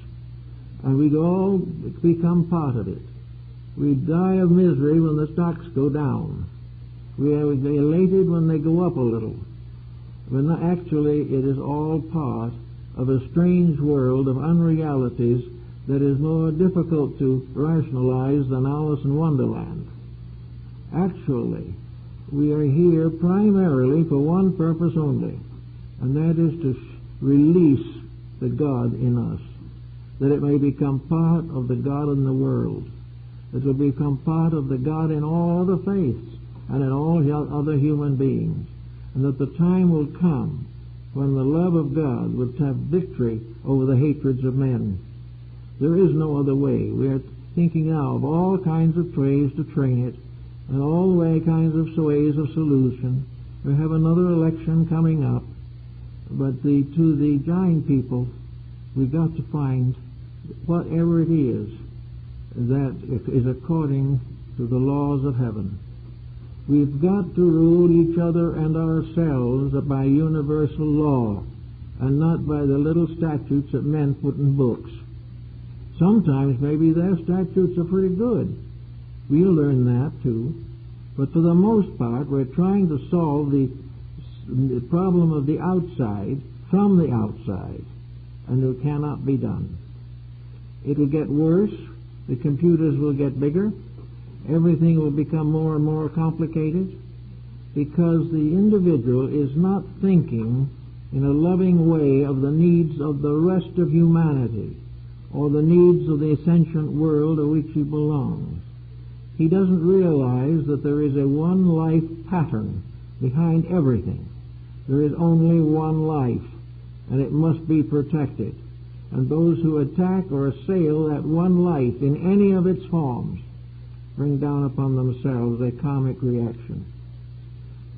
And we all become part of it. We die of misery when the stocks go down. We are elated when they go up a little. When actually it is all part of a strange world of unrealities that is more difficult to rationalize than Alice in Wonderland. Actually, we are here primarily for one purpose only, and that is to release the God in us, that it may become part of the God in the world. It will become part of the God in all the faiths and in all other human beings, and that the time will come when the love of God would have victory over the hatreds of men. There is no other way. We are thinking now of all kinds of ways to train it, and all kinds of ways of solution. We have another election coming up, but to the Jain people, we've got to find whatever it is that is according to the laws of heaven. We've got to rule each other and ourselves by universal law, and not by the little statutes that men put in books. Sometimes maybe their statutes are pretty good. We'll learn that too. But for the most part, we're trying to solve the problem of the outside from the outside, and it cannot be done. It will get worse. The computers will get bigger. Everything will become more and more complicated, because the individual is not thinking in a loving way of the needs of the rest of humanity, or the needs of the sentient world to which he belongs. He doesn't realize that there is a one-life pattern behind everything. There is only one life, and it must be protected. And those who attack or assail that one life in any of its forms bring down upon themselves a karmic reaction.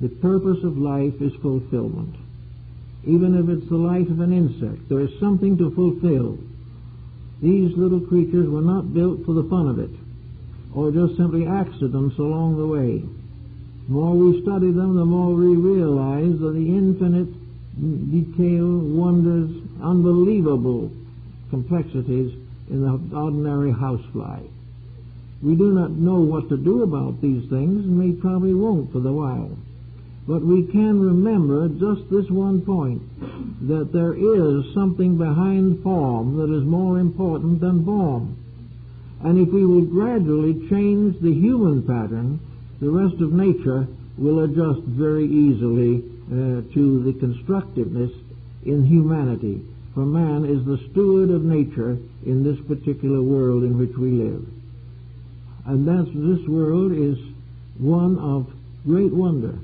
The purpose of life is fulfillment. Even if it's the life of an insect, there is something to fulfill. These little creatures were not built for the fun of it, or just simply accidents along the way. The more we study them, the more we realize that the infinite detail, wonders, unbelievable complexities in the ordinary housefly. We do not know what to do about these things, and we probably won't for the while. But we can remember just this one point, that there is something behind form that is more important than form. And if we will gradually change the human pattern, the rest of nature will adjust very easily to the constructiveness in humanity. For man is the steward of nature in this particular world in which we live. And this world is one of great wonder.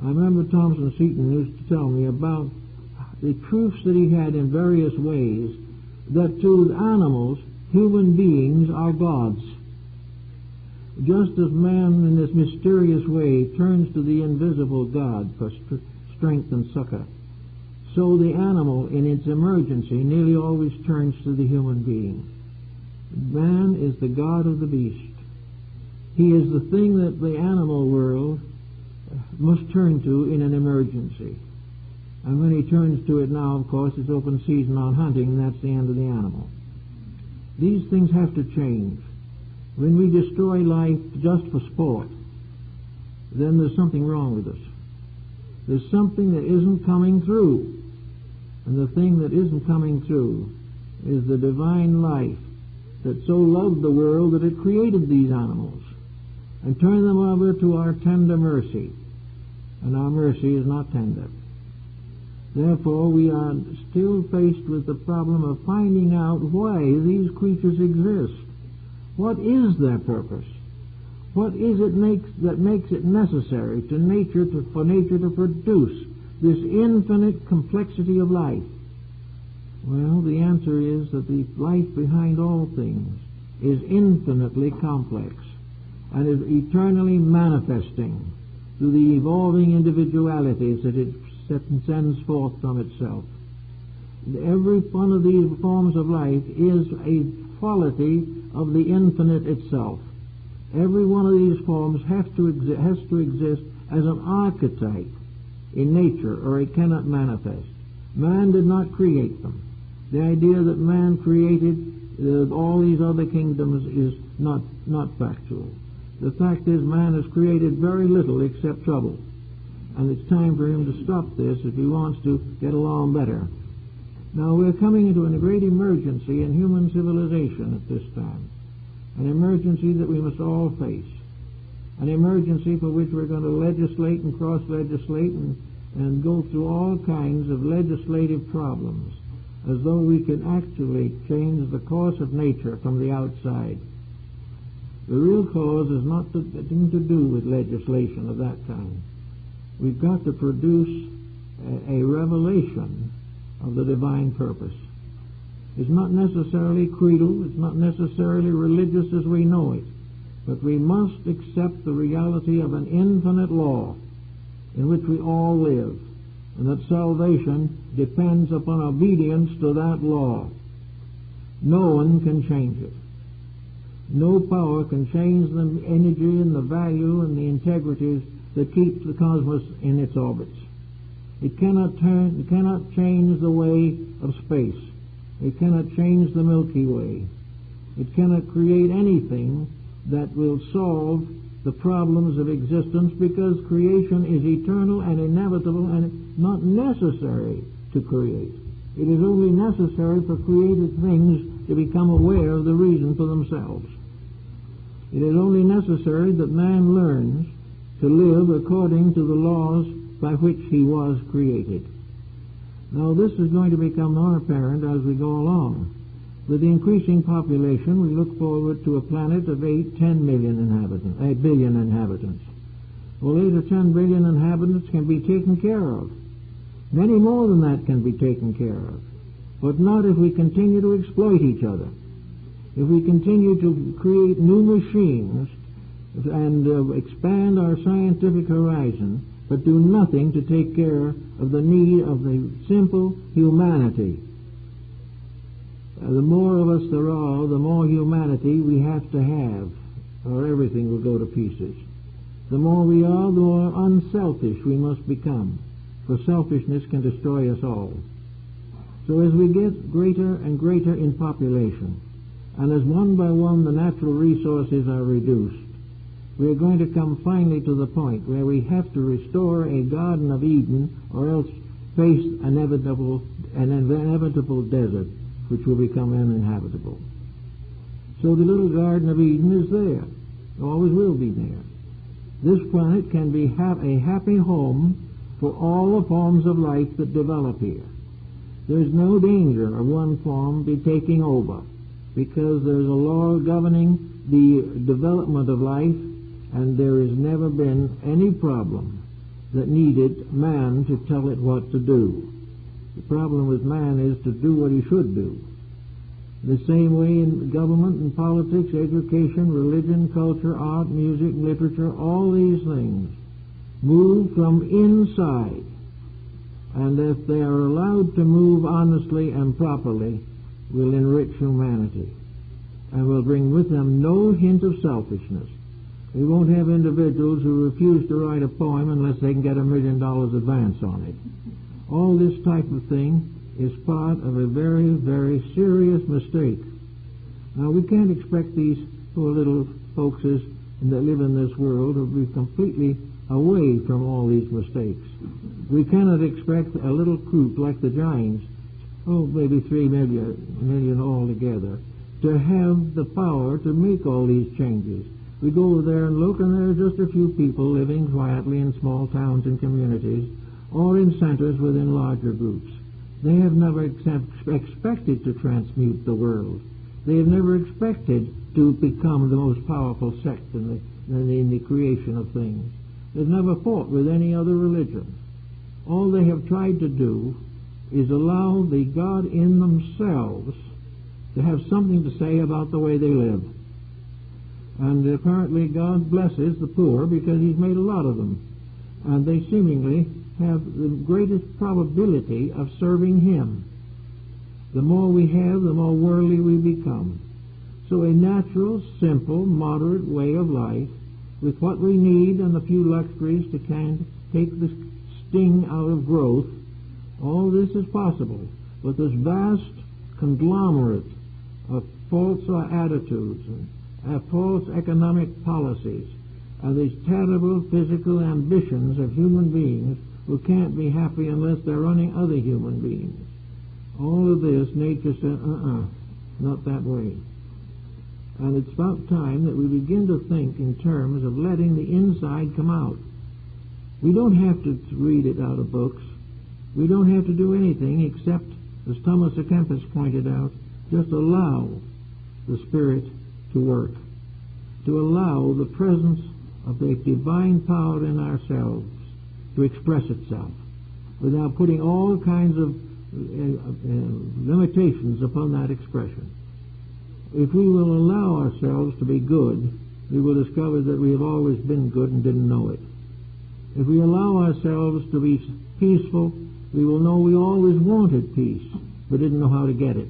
I remember Thompson Seton used to tell me about the proofs that he had in various ways that to animals, human beings are gods. Just as man in this mysterious way turns to the invisible God for strength and succor, so the animal in its emergency nearly always turns to the human being. Man is the god of the beast. He is the thing that the animal world must turn to in an emergency. And when he turns to it now, of course, it's open season on hunting, and that's the end of the animal. These things have to change. When we destroy life just for sport, then there's something wrong with us. There's something that isn't coming through. And the thing that isn't coming through is the divine life that so loved the world that it created these animals and turned them over to our tender mercy. And our mercy is not tender. Therefore, we are still faced with the problem of finding out why these creatures exist. What is their purpose? What is it that makes it necessary for nature to produce this infinite complexity of life? Well, the answer is that the life behind all things is infinitely complex and is eternally manifesting through the evolving individualities that it sends forth from itself. Every one of these forms of life is a quality of the infinite itself. Every one of these forms has to exist as an archetype in nature, or it cannot manifest. Man did not create them. The idea that man created all these other kingdoms is not factual. The fact is, man has created very little except trouble. And it's time for him to stop this if he wants to get along better. Now, we're coming into a great emergency in human civilization at this time. An emergency that we must all face. an emergency for which we're going to legislate and cross-legislate and go through all kinds of legislative problems, as though we can actually change the course of nature from the outside. The real cause is nothing to do with legislation of that kind. We've got to produce a revelation of the divine purpose. It's not necessarily creedal, it's not necessarily religious as we know it, but we must accept the reality of an infinite law in which we all live, and that salvation depends upon obedience to that law. No one can change it. No power can change the energy and the value and the integrities that keeps the cosmos in its orbits. It cannot change the way of space. It cannot change the Milky Way. It cannot create anything that will solve the problems of existence, because creation is eternal and inevitable and not necessary to create. It is only necessary for created things to become aware of the reason for themselves. It is only necessary that man learns to live according to the laws by which he was created. Now, this is going to become more apparent as we go along. With the increasing population, we look forward to a planet of 8 billion inhabitants. Well, 8 or 10 billion inhabitants can be taken care of. Many more than that can be taken care of. But not if we continue to exploit each other. If we continue to create new machines and expand our scientific horizon, but do nothing to take care of the need of the simple humanity. The more of us there are, the more humanity we have to have, or everything will go to pieces. The more we are, the more unselfish we must become, for selfishness can destroy us all. So as we get greater and greater in population, and as one by one the natural resources are reduced, we are going to come finally to the point where we have to restore a Garden of Eden, or else face an inevitable desert, which will become uninhabitable. So the little Garden of Eden is there, always will be there. This planet can be a happy home for all the forms of life that develop here. There's no danger of one form be taking over, because there's a law governing the development of life, and there has never been any problem that needed man to tell it what to do. The problem with man is to do what he should do. The same way in government and politics, education, religion, culture, art, music, literature, all these things move from inside. And if they are allowed to move honestly and properly, will enrich humanity and will bring with them no hint of selfishness. We won't have individuals who refuse to write a poem unless they can get $1 million advance on it. All this type of thing is part of a very, very serious mistake. Now, we can't expect these poor little folkses that live in this world to be completely away from all these mistakes. We cannot expect a little group like the Jains, maybe 3 million altogether, to have the power to make all these changes. We go over there and look, and there are just a few people living quietly in small towns and communities, or in centers within larger groups. They have never expected to transmute the world. They have never expected to become the most powerful sect in the creation of things. They've never fought with any other religion. All they have tried to do is allow the God in themselves to have something to say about the way they live. And apparently God blesses the poor because He's made a lot of them. And they seemingly have the greatest probability of serving Him. The more we have, the more worldly we become. So a natural, simple, moderate way of life, with what we need and a few luxuries to kind of take the sting out of growth, all this is possible. But this vast conglomerate of false attitudes and false economic policies and these terrible physical ambitions of human beings who can't be happy unless they're running other human beings. All of this, nature said, not that way. And it's about time that we begin to think in terms of letting the inside come out. We don't have to read it out of books. We don't have to do anything except, as Thomas à Kempis pointed out, just allow the Spirit to work, to allow the presence of the divine power in ourselves to express itself without putting all kinds of limitations upon that expression. If we will allow ourselves to be good, we will discover that we have always been good and didn't know it. If we allow ourselves to be peaceful, we will know we always wanted peace, but didn't know how to get it.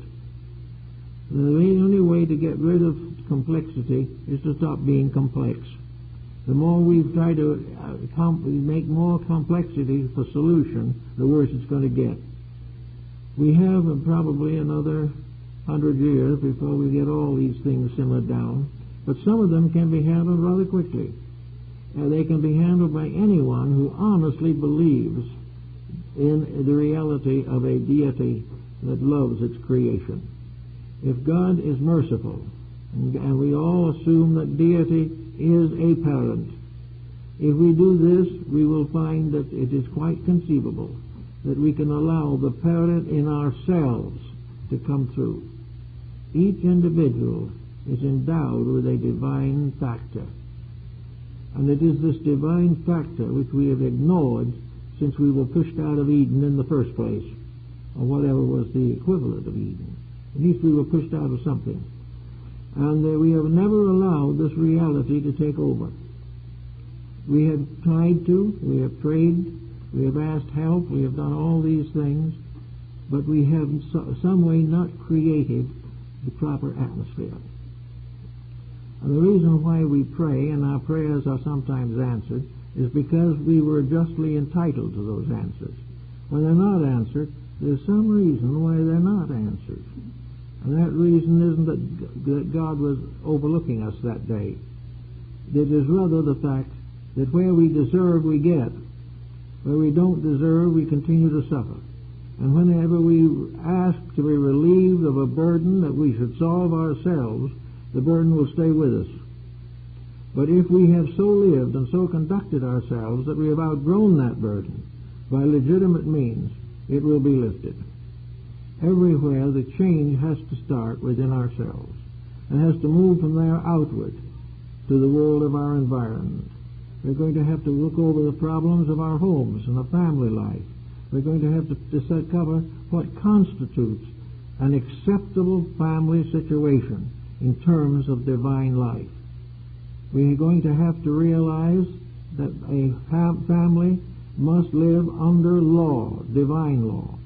The only way to get rid of complexity is to stop being complex. The more we try to make more complexity for solution, the worse it's going to get. We have probably another 100 years before we get all these things simmered down, but some of them can be handled rather quickly. They can be handled by anyone who honestly believes in the reality of a deity that loves its creation. If God is merciful, and we all assume that deity is a parent, if we do this, we will find that it is quite conceivable that we can allow the parent in ourselves to come through. Each individual is endowed with a divine factor. And it is this divine factor which we have ignored since we were pushed out of Eden in the first place, or whatever was the equivalent of Eden. At least we were pushed out of something. And we have never allowed this reality to take over. We have tried to, we have prayed, we have asked help, we have done all these things, but we have in some way not created the proper atmosphere. And the reason why we pray, and our prayers are sometimes answered, is because we were justly entitled to those answers. When they're not answered, there's some reason why they're not answered. And that reason isn't that God was overlooking us that day. It is rather the fact that where we deserve, we get. Where we don't deserve, we continue to suffer. And whenever we ask to be relieved of a burden that we should solve ourselves, the burden will stay with us. But if we have so lived and so conducted ourselves that we have outgrown that burden, by legitimate means, it will be lifted. Everywhere the change has to start within ourselves and has to move from there outward to the world of our environment. We're going to have to look over the problems of our homes and the family life. We're going to have to discover what constitutes an acceptable family situation in terms of divine life. We're going to have to realize that a family must live under law, divine law,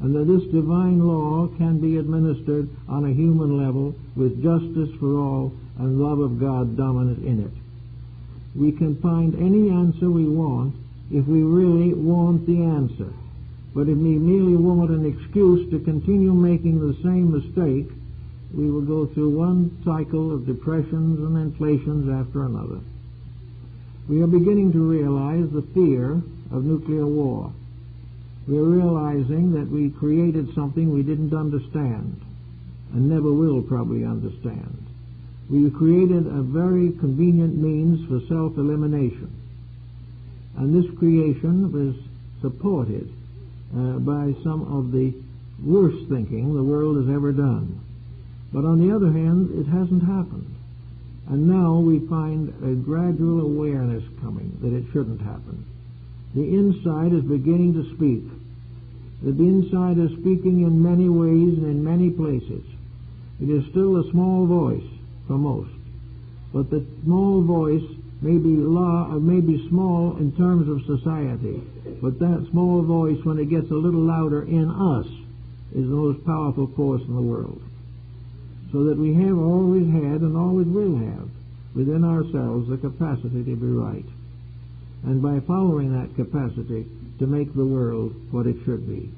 and that this divine law can be administered on a human level with justice for all and love of God dominant in it. We can find any answer we want if we really want the answer. But if we merely want an excuse to continue making the same mistake, we will go through one cycle of depressions and inflations after another. We are beginning to realize the fear of nuclear war. We are realizing that we created something we didn't understand and never will probably understand. We created a very convenient means for self-elimination. And this creation was supported by some of the worst thinking the world has ever done. But on the other hand, it hasn't happened. And now we find a gradual awareness coming that it shouldn't happen. The inside is beginning to speak. The inside is speaking in many ways and in many places. It is still a small voice for most. But the small voice may be small in terms of society, but that small voice, when it gets a little louder in us, is the most powerful force in the world. So that we have always had and always will have within ourselves the capacity to be right. And by following that capacity, to make the world what it should be.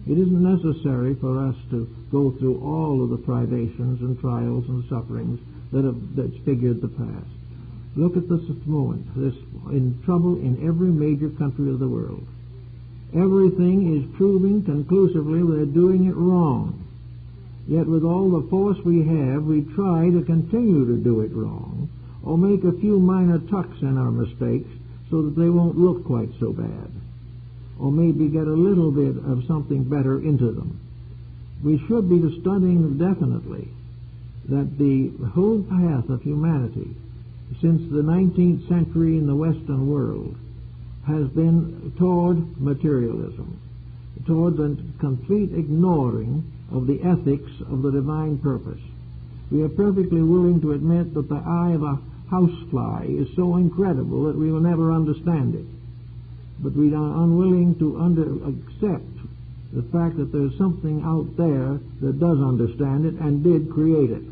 It isn't necessary for us to go through all of the privations and trials and sufferings that's figured the past. Look at this moment. There's in trouble in every major country of the world. Everything is proving conclusively they're doing it wrong. Yet with all the force we have, we try to continue to do it wrong, or make a few minor tucks in our mistakes so that they won't look quite so bad, or maybe get a little bit of something better into them. We should be studying definitely that the whole path of humanity since the 19th century in the Western world has been toward materialism, toward the complete ignoring of the ethics of the divine purpose. We are perfectly willing to admit that the eye of a housefly is so incredible that we will never understand it. But we are unwilling to accept the fact that there's something out there that does understand it and did create it.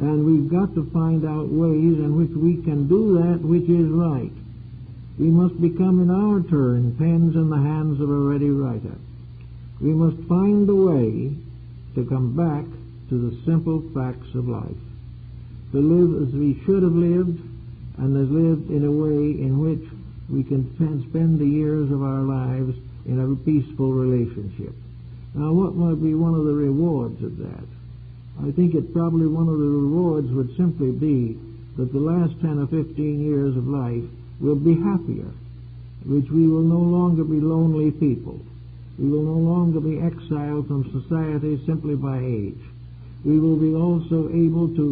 And we've got to find out ways in which we can do that which is right. We must become in our turn pens in the hands of a ready writer. We must find a way to come back to the simple facts of life, to live as we should have lived, and as lived in a way in which we can spend the years of our lives in a peaceful relationship. Now, what might be one of the rewards of that? I think it probably one of the rewards would simply be that the last 10 or 15 years of life will be happier, which we will no longer be lonely people. We will no longer be exiled from society simply by age. We will be also able to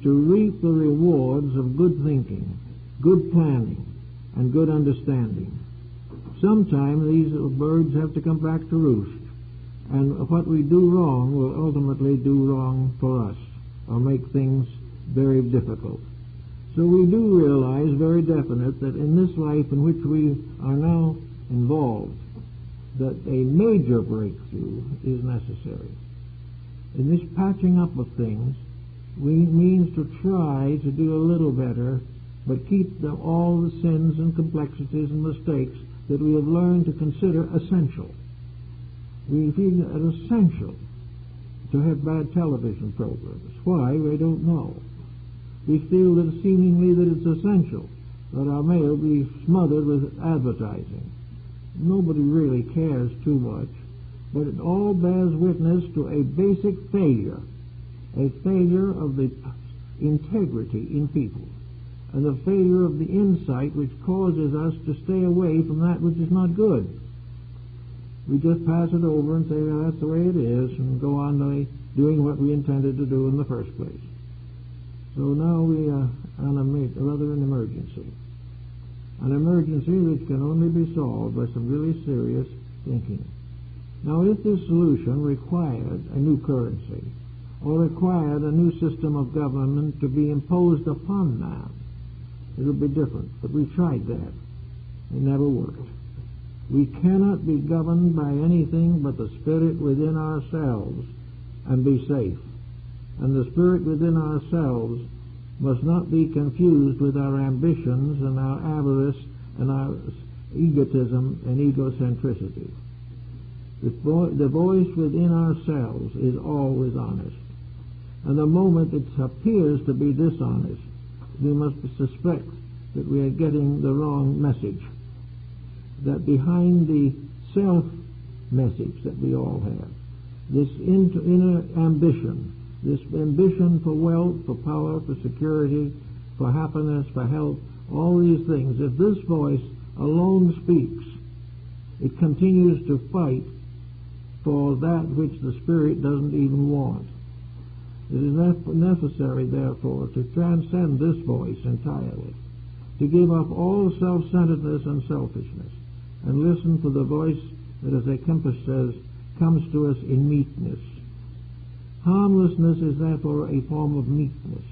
reap the rewards of good thinking, good planning, and good understanding. Sometime these birds have to come back to roost, and what we do wrong will ultimately do wrong for us, or make things very difficult. So we do realize very definite that in this life in which we are now involved, that a major breakthrough is necessary. In this patching up of things, we means to try to do a little better, but keep all the sins and complexities and mistakes that we have learned to consider essential. We feel it essential to have bad television programs. Why? We don't know. We feel that seemingly that it's essential that our mail be smothered with advertising. Nobody really cares too much, but it all bears witness to a basic failure, a failure of the integrity in people, and the failure of the insight which causes us to stay away from that which is not good. We just pass it over and say, well, that's the way it is, and go on doing what we intended to do in the first place. So now we are on an emergency. An emergency which can only be solved by some really serious thinking. Now, if this solution required a new currency, or required a new system of government to be imposed upon man, it would be different. But we tried that. It never worked. We cannot be governed by anything but the spirit within ourselves and be safe. And the spirit within ourselves must not be confused with our ambitions and our avarice and our egotism and egocentricity. The voice within ourselves is always honest. And the moment it appears to be dishonest, we must suspect that we are getting the wrong message. That behind the self-message that we all have, this inner ambition, this ambition for wealth, for power, for security, for happiness, for health, all these things, if this voice alone speaks, it continues to fight for that which the Spirit doesn't even want. It is necessary, therefore, to transcend this voice entirely, to give up all self-centeredness and selfishness, and listen for the voice that, as a compass says, comes to us in meekness. Harmlessness is therefore a form of meekness.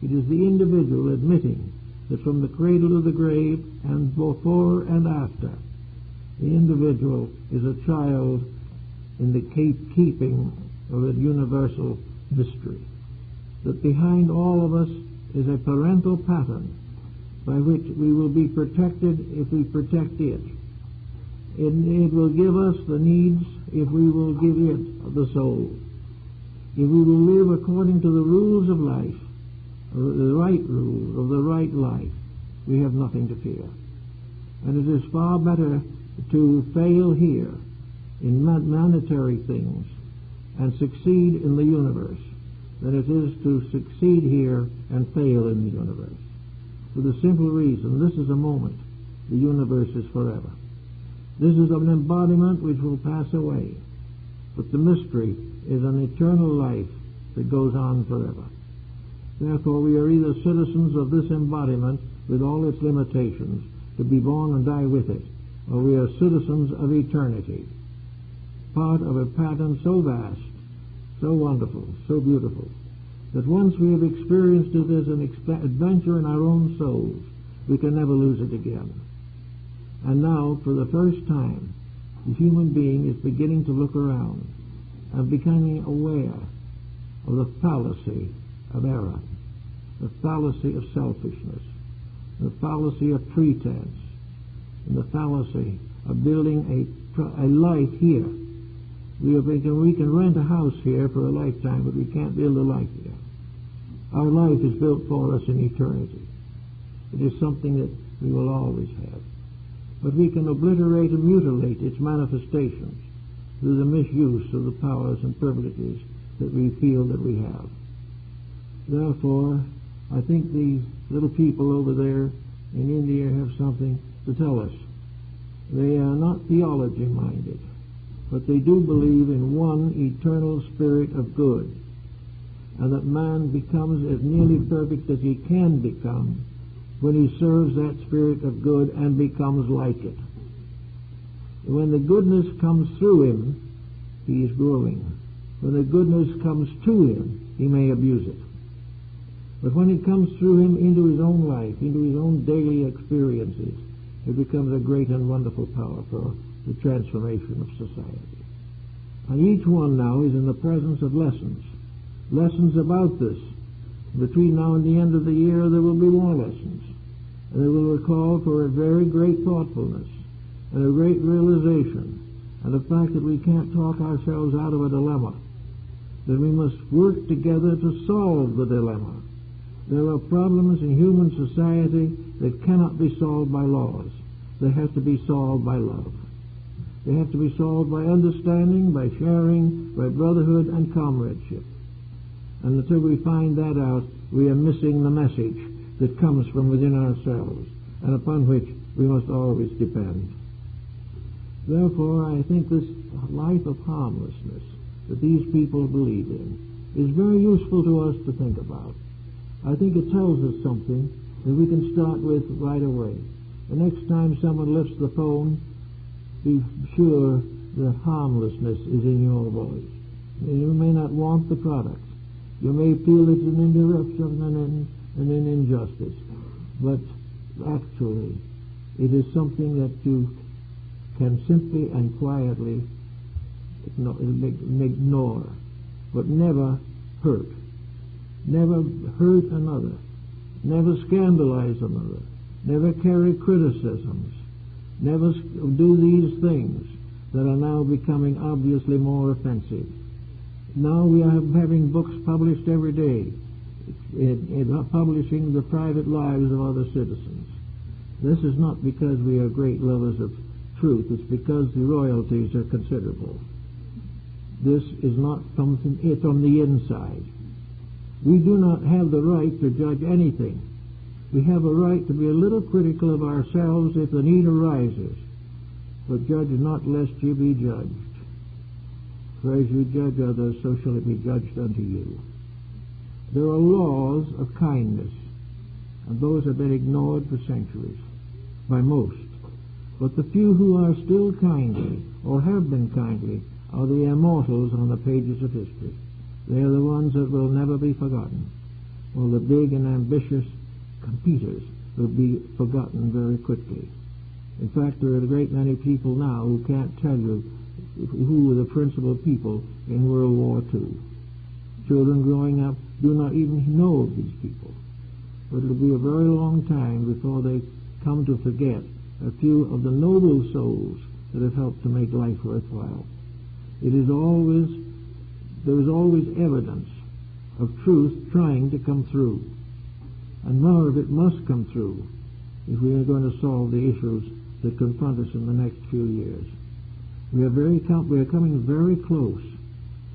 It is the individual admitting that from the cradle to the grave and before and after, the individual is a child in the keeping of a universal mystery. That behind all of us is a parental pattern by which we will be protected if we protect it. It will give us the needs if we will give it the soul. If we will live according to the rules of life, or the right rules of the right life, we have nothing to fear. And it is far better to fail here in monetary things and succeed in the universe than it is to succeed here and fail in the universe. For the simple reason, this is a moment. The universe is forever. This is an embodiment which will pass away. But the mystery is an eternal life that goes on forever. Therefore, we are either citizens of this embodiment with all its limitations, to be born and die with it, or we are citizens of eternity, part of a pattern so vast, so wonderful, so beautiful, that once we have experienced it as an adventure in our own souls, we can never lose it again. And now, for the first time, the human being is beginning to look around and becoming aware of the fallacy of error, the fallacy of selfishness, the fallacy of pretense, and the fallacy of building a life here. We can rent a house here for a lifetime, but we can't build a life here. Our life is built for us in eternity. It is something that we will always have. But we can obliterate and mutilate its manifestations through the misuse of the powers and privileges that we feel that we have. Therefore, I think these little people over there in India have something to tell us. They are not theology-minded, but they do believe in one eternal spirit of good, and that man becomes as nearly perfect as he can become when he serves that spirit of good and becomes like it. When the goodness comes through him, he is growing. When the goodness comes to him, he may abuse it. But when it comes through him into his own life, into his own daily experiences, it becomes a great and wonderful power for the transformation of society. And each one now is in the presence of lessons about this. Between now and the end of the year, there will be more lessons. And they will recall for a very great thoughtfulness and a great realization, and the fact that we can't talk ourselves out of a dilemma, that we must work together to solve the dilemma. There are problems in human society that cannot be solved by laws. They have to be solved by love. They have to be solved by understanding, by sharing, by brotherhood and comradeship. And until we find that out, we are missing the message that comes from within ourselves and upon which we must always depend. Therefore, I think this life of harmlessness that these people believe in is very useful to us to think about. I think it tells us something that we can start with right away. The next time someone lifts the phone, be sure that harmlessness is in your voice. You may not want the product. You may feel it's an interruption and an injustice. But actually, it is something that you can simply and quietly ignore, but never hurt. Never hurt another. Never scandalize another. Never carry criticisms. Never do these things that are now becoming obviously more offensive. Now we are having books published every day, publishing the private lives of other citizens. This is not because we are great lovers of truth. It's because the royalties are considerable. This is not something from the inside. We do not have the right to judge anything. We have a right to be a little critical of ourselves if the need arises. But judge not lest you be judged. For as you judge others, so shall it be judged unto you. There are laws of kindness, and those have been ignored for centuries by most. But the few who are still kindly, or have been kindly, are the immortals on the pages of history. They are the ones that will never be forgotten, while the big and ambitious competitors will be forgotten very quickly. In fact, there are a great many people now who can't tell you who were the principal people in World War II. Children growing up do not even know of these people. But it will be a very long time before they come to forget a few of the noble souls that have helped to make life worthwhile. There is always evidence of truth trying to come through. And more of it must come through if we are going to solve the issues that confront us in the next few years. We are coming very close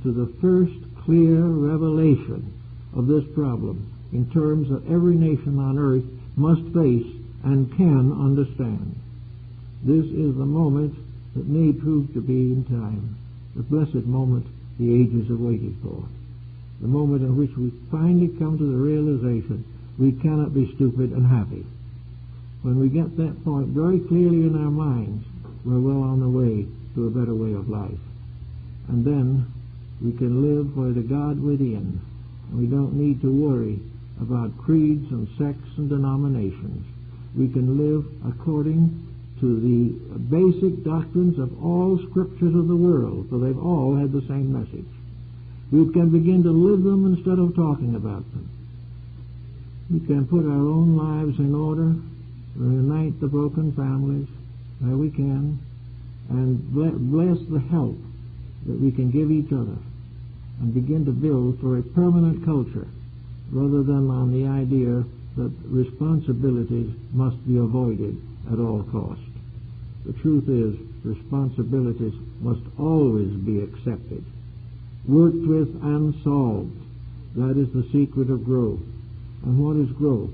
to the first clear revelation of this problem in terms that every nation on earth must face and can understand. This is the moment that may prove to be in time, the blessed moment the ages have waited for, the moment in which we finally come to the realization we cannot be stupid and happy. When we get that point very clearly in our minds, we're well on the way to a better way of life. And then we can live for the God within. And we don't need to worry about creeds and sects and denominations. We can live according to the basic doctrines of all scriptures of the world, for they've all had the same message. We can begin to live them instead of talking about them. We can put our own lives in order, reunite the broken families where we can, and bless the help that we can give each other, and begin to build for a permanent culture rather than on the idea that responsibilities must be avoided at all cost. The truth is, responsibilities must always be accepted, worked with and solved. That is the secret of growth. And what is growth?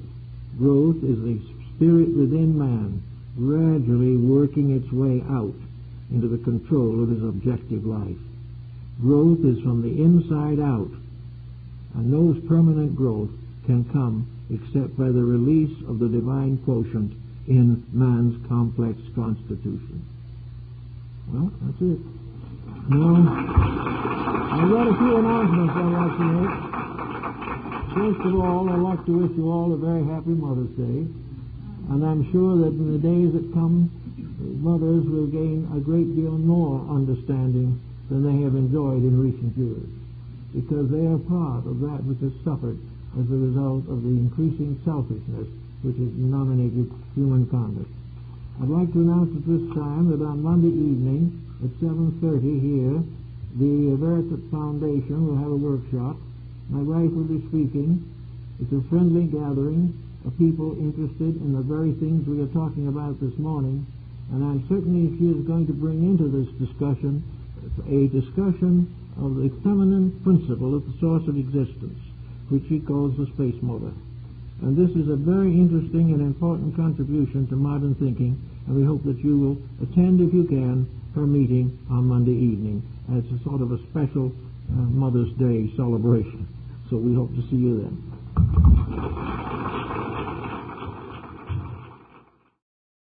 Growth is the spirit within man gradually working its way out into the control of his objective life. Growth is from the inside out, and no permanent growth can come except by the release of the divine quotient in man's complex constitution. Well, that's it. Now, I've got a few announcements I'd like to make. First of all, I'd like to wish you all a very happy Mother's Day, and I'm sure that in the days that come, mothers will gain a great deal more understanding than they have enjoyed in recent years, because they are part of that which has suffered as a result of the increasing selfishness which has denominated human conduct. I'd like to announce at this time that on Monday evening at 7:30 here, the Veritas Foundation will have a workshop. My wife will be speaking. It's a friendly gathering of people interested in the very things we are talking about this morning, and I'm certain she is going to bring into this discussion a discussion of the feminine principle at the source of existence, which she calls the space mother. And this is a very interesting and important contribution to modern thinking, and we hope that you will attend, if you can, her meeting on Monday evening as a sort of a special Mother's Day celebration. So we hope to see you then.